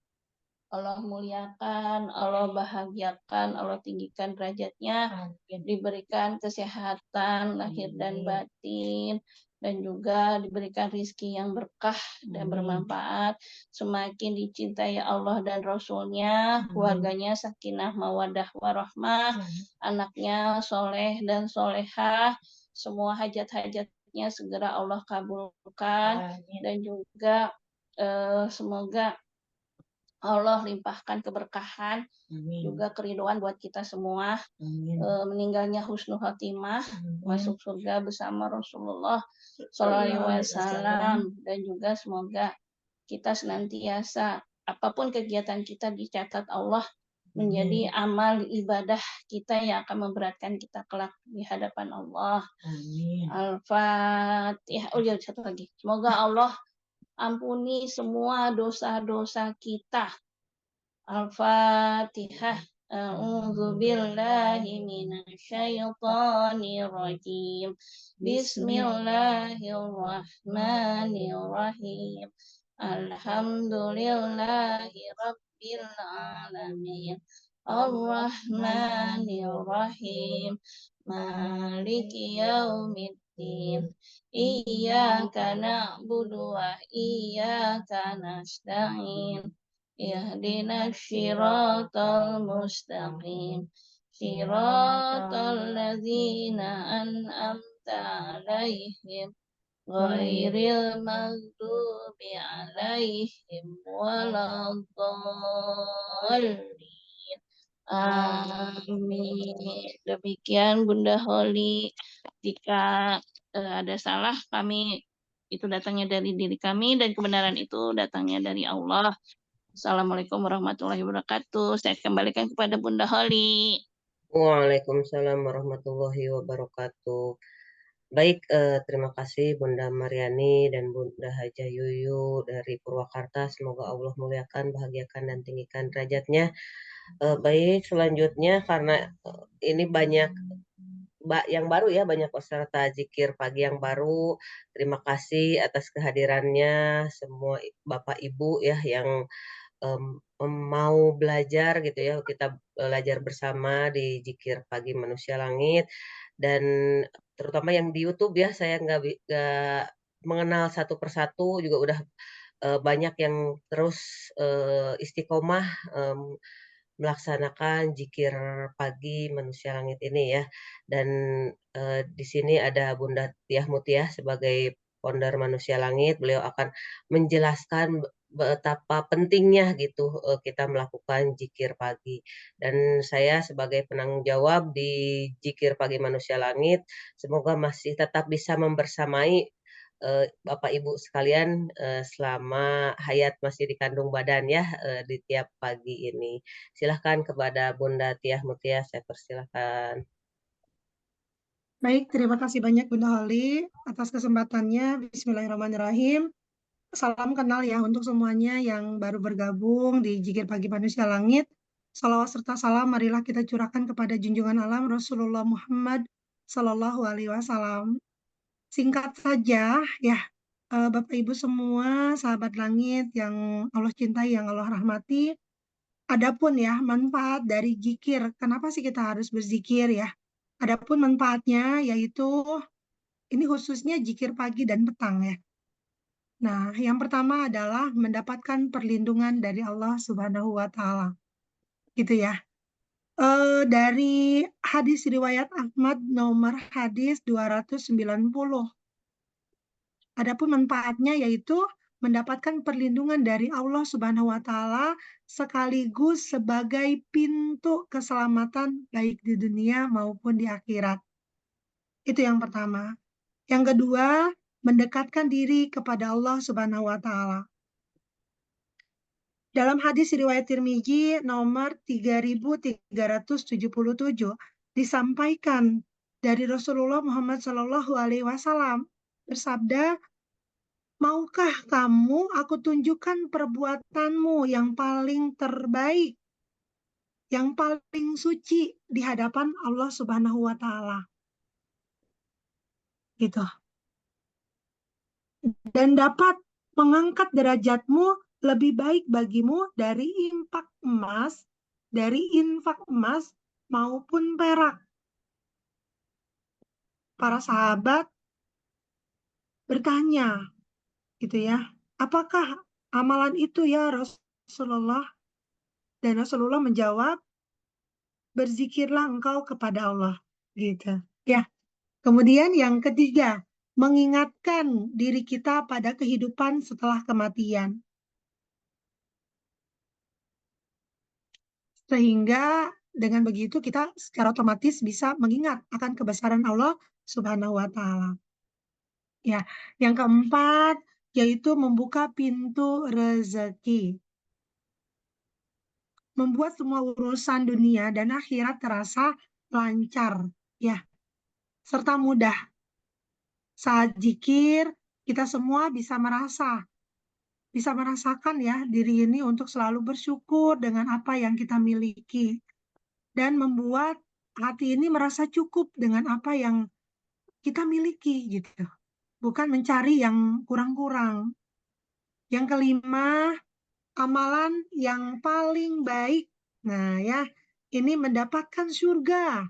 Allah muliakan, Allah bahagiakan, Allah tinggikan derajatnya, diberikan kesehatan lahir dan batin, dan juga diberikan rizki yang berkah dan bermanfaat, semakin dicintai Allah dan Rasulnya, keluarganya sakinah mawadah warahmah, anaknya soleh dan solehah, semua hajat-hajatnya segera Allah kabulkan. Dan juga semoga Allah limpahkan keberkahan, juga keridhaan buat kita semua. Meninggalnya husnul khotimah, masuk surga bersama Rasulullah SAW, dan juga semoga kita senantiasa apapun kegiatan kita dicatat Allah menjadi amal ibadah kita yang akan memberatkan kita kelak di hadapan Allah. Al-Fatihah. Oh ya, satu lagi. Semoga Allah ampuni semua dosa-dosa kita. Al-Fatihah. A'udzu billahi minasyaitonir rajim. Bismillahirrahmanirrahim. Alhamdulillahi rabbil alamin. Ar-Rahmanir-Rahim. Maliki yaumiddin. Iyyaka na'budu wa iyyaka nasta'in. Ihdinas siratal mustaqim. Siratal ladzina an'amta 'alaihim ghairil maghdubi 'alaihim waladdallin. Amin. Demikian Bunda Holly. Jika ada salah, kami itu datangnya dari diri kami, dan kebenaran itu datangnya dari Allah. Assalamualaikum warahmatullahi wabarakatuh. Saya kembalikan kepada Bunda Holly. Waalaikumsalam warahmatullahi wabarakatuh. Baik, terima kasih Bunda Mariani dan Bunda Haja Yuyu dari Purwakarta. Semoga Allah muliakan, bahagiakan, dan tinggikan derajatnya. Baik, selanjutnya karena ini banyak yang baru ya, banyak peserta zikir pagi yang baru. Terima kasih atas kehadirannya semua Bapak Ibu ya yang mau belajar gitu ya, kita belajar bersama di zikir pagi manusia langit, dan terutama yang di YouTube ya, saya nggak mengenal satu persatu, juga udah banyak yang terus istiqomah melaksanakan zikir pagi manusia langit ini ya. Dan di sini ada Bunda Tiah Mutiah sebagai founder Manusia Langit. Beliau akan menjelaskan betapa pentingnya gitu kita melakukan zikir pagi. Dan saya sebagai penanggung jawab di Zikir Pagi Manusia Langit, semoga masih tetap bisa membersamai Bapak Ibu sekalian selama hayat masih dikandung badan ya di tiap pagi ini. Silahkan kepada Bunda Tiah Mutia, saya persilahkan. Baik, terima kasih banyak Bunda Holly atas kesempatannya. Bismillahirrahmanirrahim. Salam kenal ya untuk semuanya yang baru bergabung di Zikir Pagi Manusia Langit. Salawat serta salam marilah kita curahkan kepada junjungan alam Rasulullah Muhammad Sallallahu Alaihi Wasallam. Singkat saja ya, Bapak Ibu semua, sahabat langit yang Allah cintai, yang Allah rahmati. Adapun ya manfaat dari zikir, kenapa sih kita harus berzikir ya? Adapun manfaatnya yaitu ini khususnya zikir pagi dan petang ya. Nah, yang pertama adalah mendapatkan perlindungan dari Allah Subhanahu wa Ta'ala. Gitu ya. Dari hadis riwayat Ahmad nomor hadis 290. Adapun manfaatnya yaitu mendapatkan perlindungan dari Allah Subhanahu wa Ta'ala sekaligus sebagai pintu keselamatan baik di dunia maupun di akhirat. Itu yang pertama. Yang kedua, mendekatkan diri kepada Allah Subhanahu wa Ta'ala. Dalam hadis riwayat Tirmizi nomor 3377 disampaikan dari Rasulullah Muhammad Shallallahu Alaihi Wasallam bersabda, maukah kamu aku tunjukkan perbuatanmu yang paling terbaik, yang paling suci di hadapan Allah Subhanahu wa Ta'ala? Gitu. Dan dapat mengangkat derajatmu lebih baik bagimu dari infak emas maupun perak. Para sahabat bertanya, gitu ya, apakah amalan itu ya Rasulullah? Dan Rasulullah menjawab, berzikirlah engkau kepada Allah, gitu. Ya. Kemudian yang ketiga, mengingatkan diri kita pada kehidupan setelah kematian. Sehingga dengan begitu kita secara otomatis bisa mengingat akan kebesaran Allah Subhanahu wa Ta'ala. Ya, yang keempat yaitu membuka pintu rezeki. Membuat semua urusan dunia dan akhirat terasa lancar, ya, serta mudah. Saat zikir, kita semua bisa merasakan ya diri ini untuk selalu bersyukur dengan apa yang kita miliki dan membuat hati ini merasa cukup dengan apa yang kita miliki gitu. Bukan mencari yang kurang-kurang. Yang kelima, amalan yang paling baik. Nah ya, ini mendapatkan surga.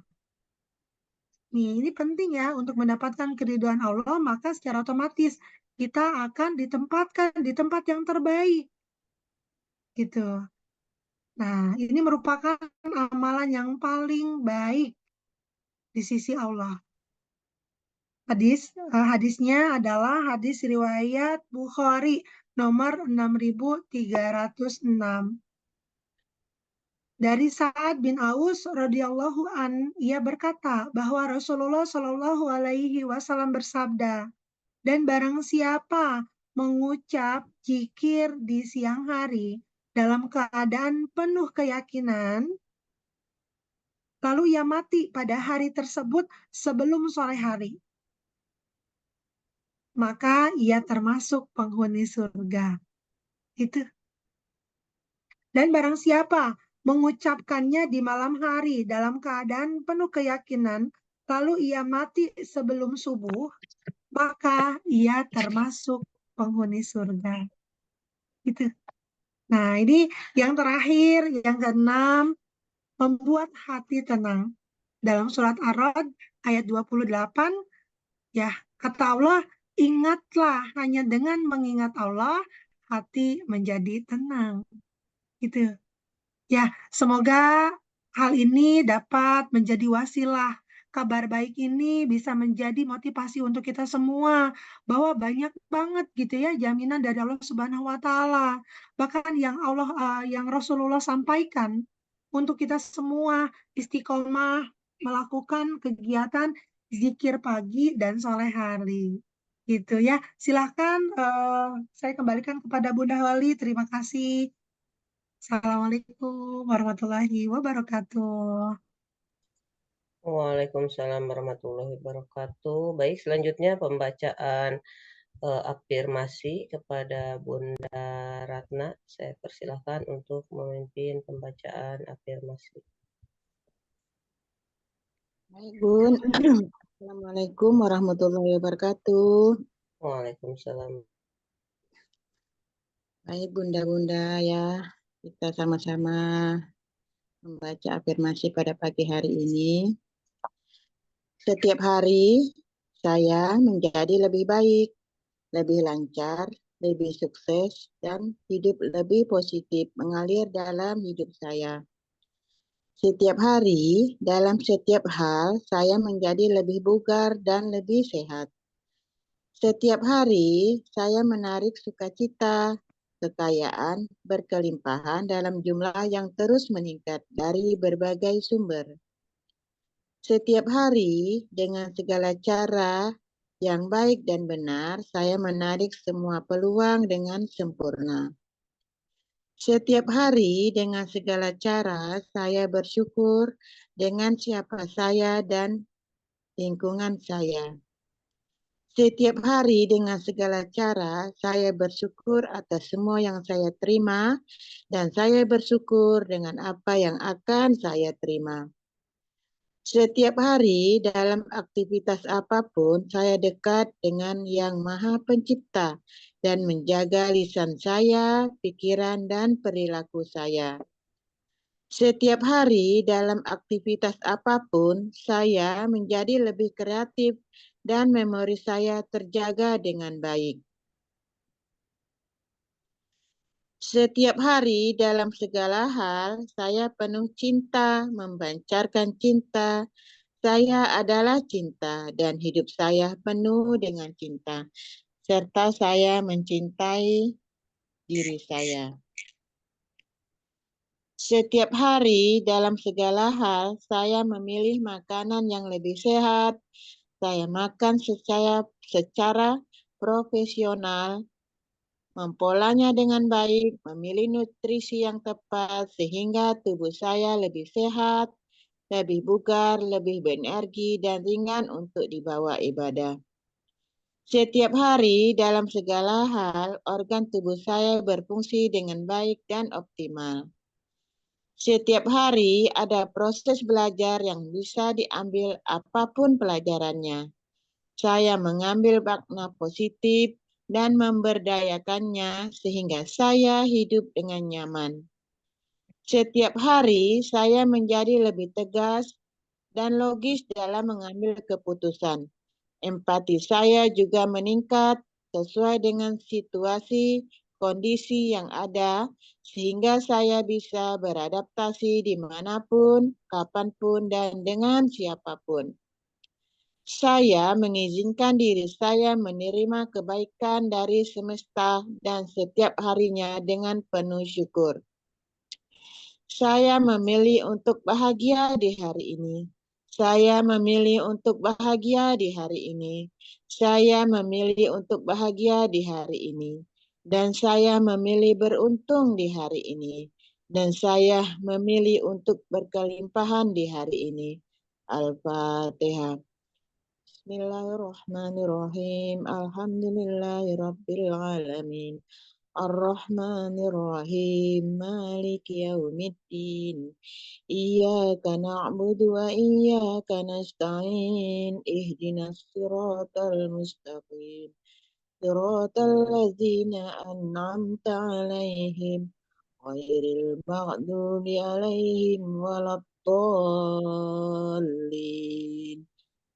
Nih, ini penting ya untuk mendapatkan keridhaan Allah, maka secara otomatis kita akan ditempatkan di tempat yang terbaik. Gitu. Nah, ini merupakan amalan yang paling baik di sisi Allah. Hadisnya adalah hadis riwayat Bukhari nomor 6306. Dari Sa'ad bin Aus radhiyallahu an, ia berkata bahwa Rasulullah Shallallahu alaihi wasallam bersabda, dan barang siapa mengucap zikir di siang hari dalam keadaan penuh keyakinan, lalu ia mati pada hari tersebut sebelum sore hari, maka ia termasuk penghuni surga. Itu. Dan barang siapa mengucapkannya di malam hari dalam keadaan penuh keyakinan, lalu ia mati sebelum subuh, maka ia termasuk penghuni surga. Itu. Nah, ini yang terakhir, yang keenam, membuat hati tenang. Dalam surat Ar-Ra'd ayat 28, ya, kata Allah, ingatlah hanya dengan mengingat Allah, hati menjadi tenang. Gitu. Ya, semoga hal ini dapat menjadi wasilah kabar baik ini bisa menjadi motivasi untuk kita semua bahwa banyak banget gitu ya jaminan dari Allah Subhanahu wa taala. Bahkan yang Rasulullah sampaikan untuk kita semua istiqomah melakukan kegiatan zikir pagi dan sore hari. Gitu ya. Silahkan saya kembalikan kepada Bunda Wali. Terima kasih. Assalamualaikum warahmatullahi wabarakatuh. Waalaikumsalam warahmatullahi wabarakatuh. Baik, selanjutnya pembacaan afirmasi kepada Bunda Ratna. Saya persilahkan untuk memimpin pembacaan afirmasi. Baik, Bun. Assalamualaikum warahmatullahi wabarakatuh. Waalaikumsalam. Baik, Bunda-Bunda ya, kita sama-sama membaca afirmasi pada pagi hari ini. Setiap hari saya menjadi lebih baik, lebih lancar, lebih sukses, dan hidup lebih positif mengalir dalam hidup saya. Setiap hari, dalam setiap hal, saya menjadi lebih bugar dan lebih sehat. Setiap hari, saya menarik sukacita, kekayaan, berkelimpahan dalam jumlah yang terus meningkat dari berbagai sumber. Setiap hari, dengan segala cara yang baik dan benar, saya menarik semua peluang dengan sempurna. Setiap hari, dengan segala cara, saya bersyukur dengan siapa saya dan lingkungan saya. Setiap hari dengan segala cara, saya bersyukur atas semua yang saya terima dan saya bersyukur dengan apa yang akan saya terima. Setiap hari dalam aktivitas apapun, saya dekat dengan Yang Maha Pencipta dan menjaga lisan saya, pikiran, dan perilaku saya. Setiap hari dalam aktivitas apapun, saya menjadi lebih kreatif dan memori saya terjaga dengan baik. Setiap hari dalam segala hal, saya penuh cinta, memancarkan cinta. Saya adalah cinta dan hidup saya penuh dengan cinta. Serta saya mencintai diri saya. Setiap hari dalam segala hal, saya memilih makanan yang lebih sehat. Saya makan secara profesional, mempolanya dengan baik, memilih nutrisi yang tepat sehingga tubuh saya lebih sehat, lebih bugar, lebih berenergi, dan ringan untuk dibawa ibadah. Setiap hari dalam segala hal, organ tubuh saya berfungsi dengan baik dan optimal. Setiap hari ada proses belajar yang bisa diambil apapun pelajarannya. Saya mengambil makna positif dan memberdayakannya sehingga saya hidup dengan nyaman. Setiap hari saya menjadi lebih tegas dan logis dalam mengambil keputusan. Empati saya juga meningkat sesuai dengan situasi, kondisi yang ada, sehingga saya bisa beradaptasi dimanapun, kapanpun, dan dengan siapapun. Saya mengizinkan diri saya menerima kebaikan dari semesta dan setiap harinya dengan penuh syukur. Saya memilih untuk bahagia di hari ini. Saya memilih untuk bahagia di hari ini. Saya memilih untuk bahagia di hari ini. Dan saya memilih beruntung di hari ini. Dan saya memilih untuk berkelimpahan di hari ini. Al-Fatihah. Bismillahirrahmanirrahim. Alhamdulillahirabbil alamin. Ar-Rahmanir-Rahim. Maliki yaumiddin. Iyyaka na'budu wa iyyaka nasta'in. Ihdinas siratal mustaqim. Siratal ladzina an'amta 'alaihim ghairil maghdubi 'alaihim waladdallin.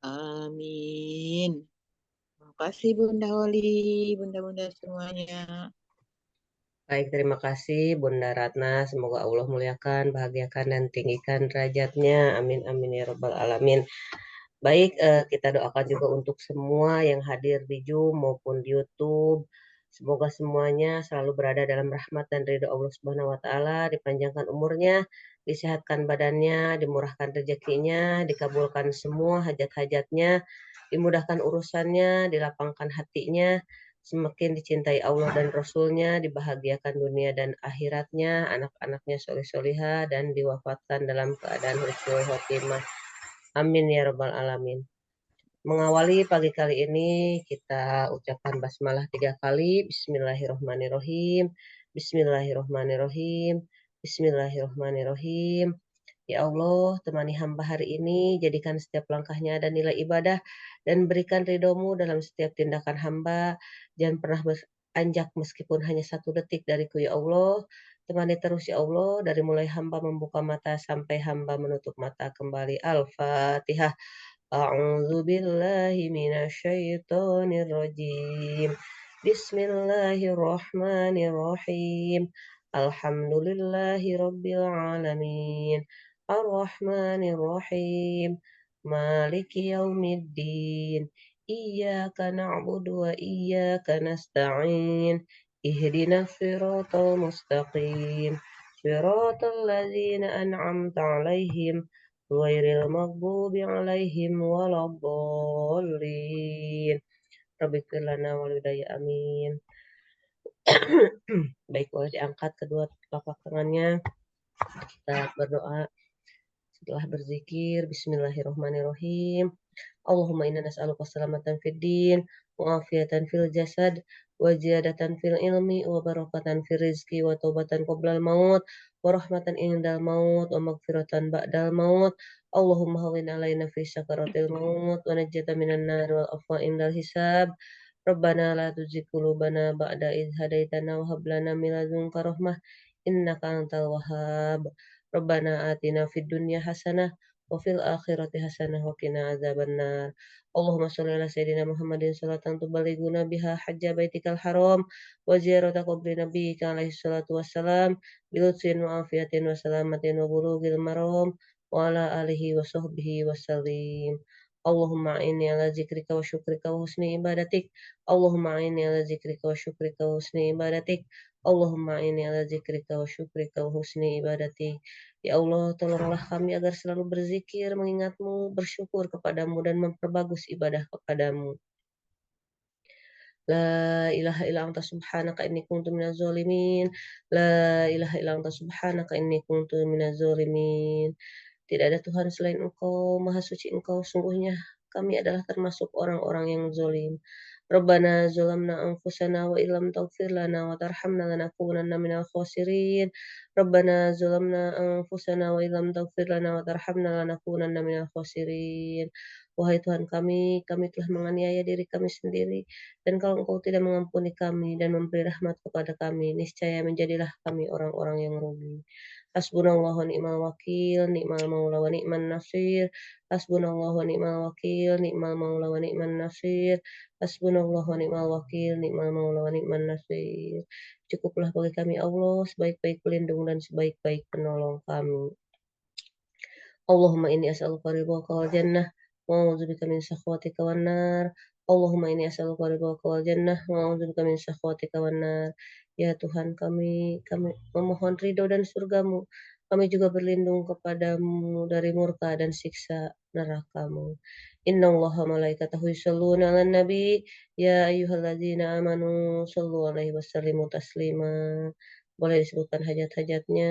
Amin. Terima kasih Bunda Oli, Bunda-Bunda semuanya. Baik, terima kasih Bunda Ratna. Semoga Allah muliakan, bahagiakan, dan tinggikan derajatnya. Amin, amin ya rabbal alamin. Baik, kita doakan juga untuk semua yang hadir di Zoom maupun di YouTube. Semoga semuanya selalu berada dalam rahmat dan ridho Allah Subhanahu wa taala, dipanjangkan umurnya, disehatkan badannya, dimurahkan rezekinya, dikabulkan semua hajat-hajatnya, dimudahkan urusannya, dilapangkan hatinya, semakin dicintai Allah dan Rasulnya, dibahagiakan dunia dan akhiratnya, anak-anaknya soleh-solihah, dan diwafatkan dalam keadaan husnul khotimah. Amin ya rabbal alamin. Mengawali pagi kali ini kita ucapkan basmalah 3 kali. Bismillahirrahmanirrahim. Bismillahirrahmanirrahim. Bismillahirrahmanirrahim. Ya Allah, temani hamba hari ini, jadikan setiap langkahnya ada nilai ibadah, dan berikan ridhomu dalam setiap tindakan hamba. Jangan pernah beranjak meskipun hanya 1 detik dariku ya Allah. Temani terus ya Allah, dari mulai hamba membuka mata sampai hamba menutup mata kembali. Al-Fatihah. A'udzu billahi minasyaitonir rajim. Bismillahirrahmanirrahim. Alhamdulillahi rabbil alamin. Ar-Rahmanir Rahim. Maliki yaumiddin. Iyyaka na'budu wa iyyaka nasta'in. Ihdinas siratal mustaqim. Siratal ladzina an'amta 'alaihim ghairil maghdubi 'alaihim waladdallin. Rabbighfir lana walidayya amin. Baik, boleh diangkat kedua telapak tangannya. Kita berdoa setelah berzikir. Bismillahirrahmanirrahim. Allahumma inna nas'aluka salamatan fid din, wa afiatan fil jasad, wa ziyadatan fil ilmi, wa barakatan fil rizki, wa taubatan qoblal maut, wa rahmatan indal maut, wa magfiratan ba'dal maut. Allahumma hawin alaina fi sakaratil maut, wa najjata minan nar, wal afwa indal hisab. Rabbana la tuzigh qulubana ba'da idh hadaitana wa hab lana min ladunka rahmah innaka antal wahhab. Rabbana atina fid dunya hasanah wa fil akhirati hasanah wa qina adzabannar. Allahumma shalli ala sayyidina Muhammadin salatan tuballighuna biha hajja baitikal haram wa ziyarata qabri nabiyyika alaihi salatu wassalam bi lutfin wa afiyatin wa salamatin wa bulughil maram wa ala alihi wa sahbihi wasallim. Allahumma inni ala zikrika wa syukrika wa husni ibadatik. Allahumma inni ala zikrika wa syukrika wa husni ibadatik. Allahumma inni ala zikrika wa syukrika wa husni ibadatik. Ya Allah, tolonglah kami agar selalu berzikir, mengingatmu, bersyukur kepadamu, dan memperbagus ibadah kepadamu. La ilaha illa anta subhanaka inni kuntu minaz zalimin. La ilaha illa anta subhanaka inni kuntu minaz zalimin. Tidak ada Tuhan selain Engkau, Maha Suci Engkau, sungguhnya kami adalah termasuk orang-orang yang zalim. Rabbana zalamna anfusana wa illam taghfir lana wa tarhamna lanakunanna minal khasirin. Rabbana zalamna anfusana wa illam taghfir lana wa tarhamna lanakunanna minal khasirin. Wahai Tuhan kami telah menganiaya diri kami sendiri, dan kalau Engkau tidak mengampuni kami dan memberi rahmat kepada kami, niscaya menjadilah kami orang-orang yang rugi. Hasbunallahu wa ni'mal wakil, ni'mal maula wa ni'man nasir. Hasbunallahu wa ni'mal wakil, ni'mal maula wa ni'man nasir. Hasbunallahu wa ni'mal wakil, ni'mal maula wa ni'man nasir. Cukuplah bagi kami Allah sebaik-baik pelindung dan sebaik-baik penolong kami. Allahumma inni as'aluka ridhaka wal jannah wa a'udzubika min sakhatika wan nar. Allahumma inni as'aluka ridhaka wal jannah wa a'udzubika min sakhatika wan nar. Ya Tuhan kami memohon ridho dan surgamu. Kami juga berlindung kepadamu dari murka dan siksa neraka-Mu. Innallaha malaikatahu yusholluna 'alan nabi, ya ayyuhalladzina amanu shollu 'alaihi wasallimu taslima. Boleh disebutkan hajat-hajatnya.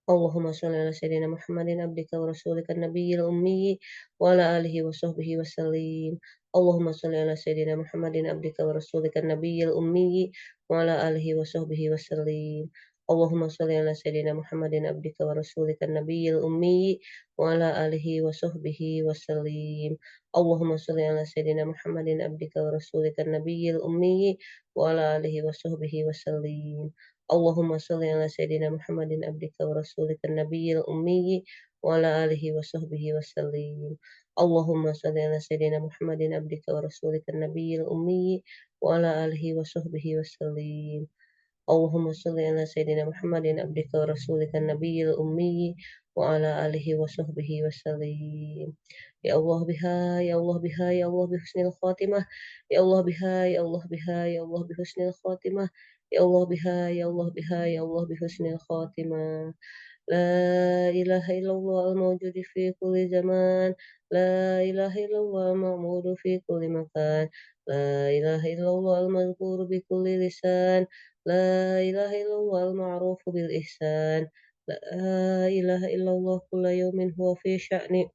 اللهم صل على سيدنا محمد عبدك ورسولك النبي الأمي وعلى آله وصحبه وسلم. اللهم صل على سيدنا محمد عبدك ورسولك النبي الأمي وعلى آله وصحبه وسلم. اللهم صل على سيدنا محمد عبدك ورسولك النبي الأمي وعلى آله وصحبه وسلم. اللهم صل على سيدنا محمد عبدك ورسولك النبي الأمي وعلى آله وصحبه وسلم. اللهم صل على سيدنا محمد عبدك ورسولك النبي الأمي وعلى آله وصحبه وسلم. اللهم صل على سيدنا محمد عبدك ورسولك النبي الأمي وعلى آله وصحبه وسلم. اللهم صل على سيدنا محمد عبدك ورسولك النبي الأمي وعلى آله وصحبه وسلم. يا الله بها يا الله بها يا الله بحسن الخاتمة، يا الله بها يا الله بها يا الله بحسن الخاتمة، يا الله بها يا الله بها يا الله بحسن الخاتمة. لا إله إلا الله الموجود في كل زمان، لا إله إلا الله المعبود في كل مكان، لا إله إلا الله المذكور بكل لسان، لا إله إلا الله المعروف بالإحسان، لا إله إلا الله كل يوم هو في شأن،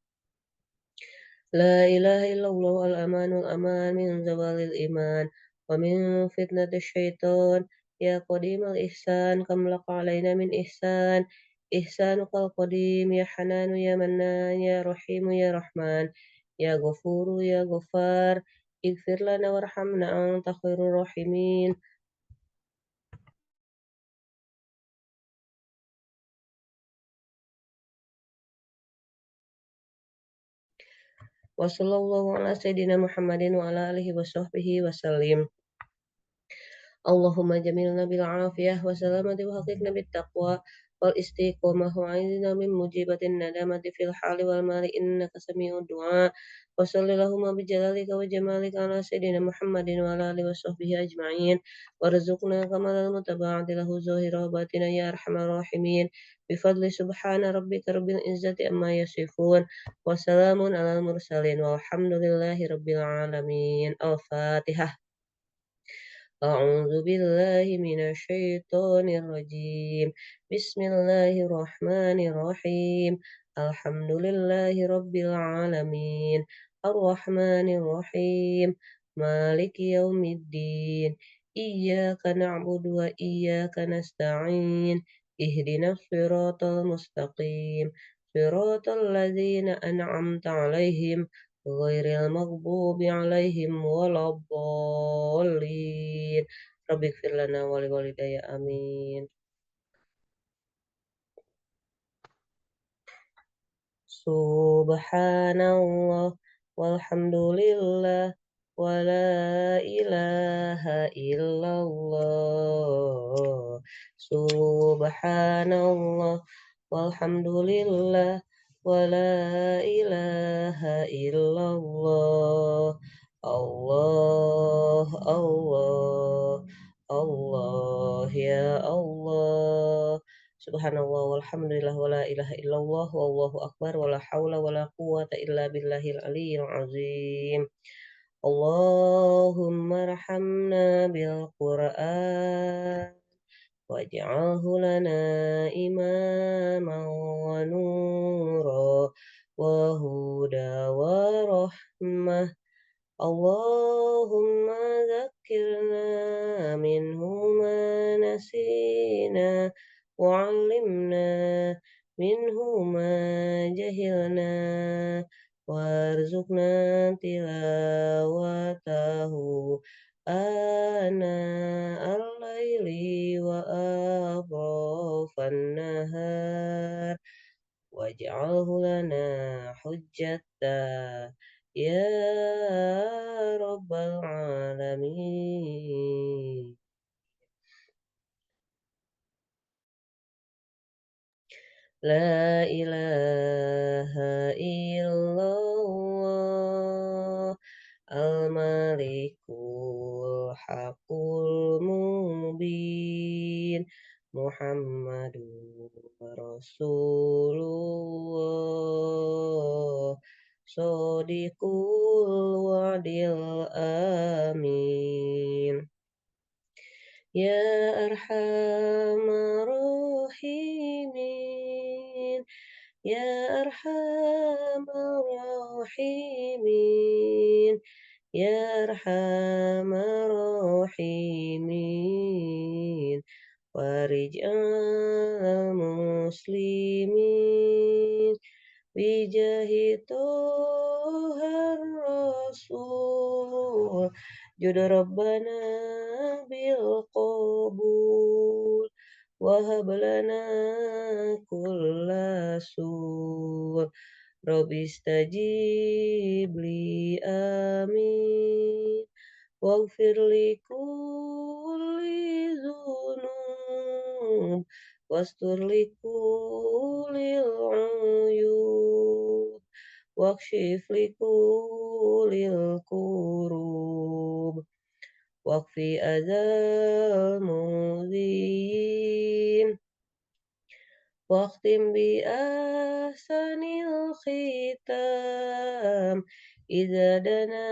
لا إله إلا الله الأمان الأمان من زوال الإيمان ومن فتنة الشيطان. يا قديم الإحسان كم لك علينا من إحسان، إحسانك القديم يا حنان يا منان يا رحيم يا رحمن، يا غفور يا غفار، اغفر لنا وارحمنا أنت خير الراحمين. وصلى الله على سيدنا محمد وعلى آله وصحبه وسلم. اللهم جملنا بالعافية وسلامة وحققنا بالتقوى والاستقامة وعيذنا من مجيبة الندامة في الحال والمال إنك سميع الدعاء. وصل اللهم بجلالك وجمالك على سيدنا محمد وعلى آله وصحبه أجمعين، وارزقنا كمال المتباعد له ظاهر وباطنا يا أرحم الراحمين، بفضل سبحان ربك رب العزة أما يصفون وسلام على المرسلين والحمد لله رب العالمين. الفاتحة. أعوذ بالله من الشيطان الرجيم. بسم الله الرحمن الرحيم. الحمد لله رب العالمين الرحمن الرحيم مالك يوم الدين إياك نعبد وإياك نستعين اهدنا الصراط المستقيم صراط الذين أنعمت عليهم غير المغضوب عليهم ولا الضالين. رب اغفر لنا ولوالدي آمين. Subhanallah walhamdulillah wala ilaha illallah. Subhanallah walhamdulillah wala ilaha illallah. Allah Allah Allah ya Allah. Subhanallah walhamdulillah wala ilaha illallah wallahu akbar wala haula wala quwata illa billahil aliyyil azim. Allahumma rahamna bil Qur'an waj'alhu lana imaman wa nura wa huda wa rahmah. Allahumma zakirna minhu ma nasina wa'allimna minhu ma jahilna warzuqna tilawatahu ana al-laili wa atrafan nahar waj'alhu lana hujjata ya rabbal alamin. La ilaha illallah al-malikul haqqul mubin Muhammadur Rasulullah Shodiqul Wadil Amin. Ya Arhamar Rahimin, Ya Arhamar Rahimin, Ya Arhamar Rahimin, Warij'al Muslimin, Bijahi Tohar Rasul, Jodoh Rabbana bil qabul, Wahab lana kulla sur, Rabbi stajib li amin, Waghfir li kulli واستر لكل العيوب واكشف لكل الكروب واكفي أذى المؤذين واختم بأحسن الختام إذا دنا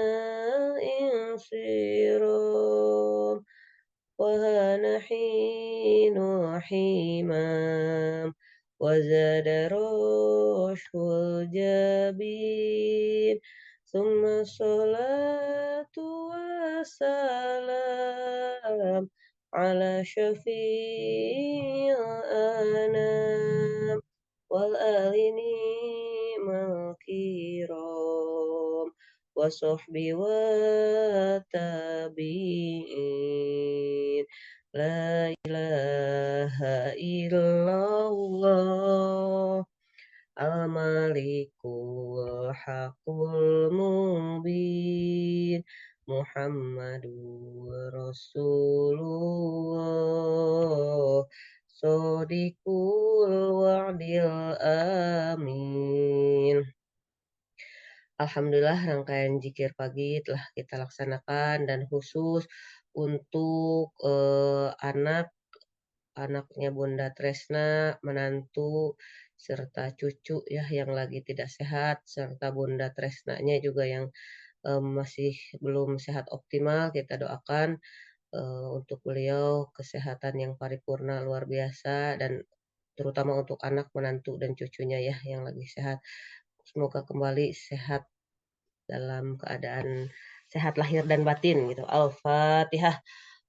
انصرام وهان حين حمام وزاد رشح الجبين ثم الصلاة والسلام على شفيع الأنام والآل نعم الكرام وصحب والتابعين لا إله إلا الله الملك الحق المبين محمد رسول الله صادق الوعد الأمين. Alhamdulillah rangkaian zikir pagi telah kita laksanakan dan khusus untuk anaknya Bunda Tresna, menantu, serta cucu ya yang lagi tidak sehat, serta Bunda Tresnanya juga yang masih belum sehat optimal. Kita doakan untuk beliau kesehatan yang paripurna luar biasa dan terutama untuk anak, menantu, dan cucunya ya yang lagi sehat. Semoga kembali sehat dalam keadaan sehat lahir dan batin gitu. Al-Fatihah.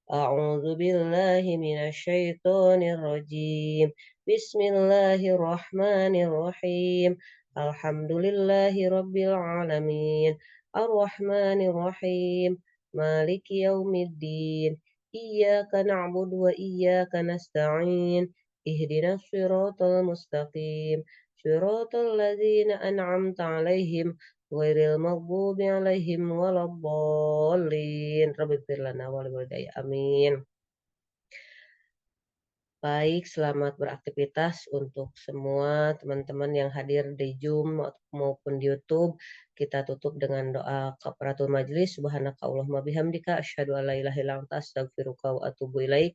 A'udzu billahi minasyaitonir rajim. Bismillahirrahmanirrahim. Alhamdulillahi rabbil alamin. Arrahmanir rahim. Maliki yaumiddin. Iyyaka na'budu wa iyyaka nasta'in. Ihdinas siratal mustaqim. Siratal ladzina an'amta 'alaihim ghairil maghdubi 'alaihim waladdallin. Rabbighfir lana wa liwalidayya. Amin. Baik, selamat beraktivitas untuk semua teman-teman yang hadir di Zoom maupun di YouTube. Kita tutup dengan doa kafaratul majlis. Subhanaka Allahumma bihamdika asyhadu an la ilaha illa anta astaghfiruka wa atubu ilaik.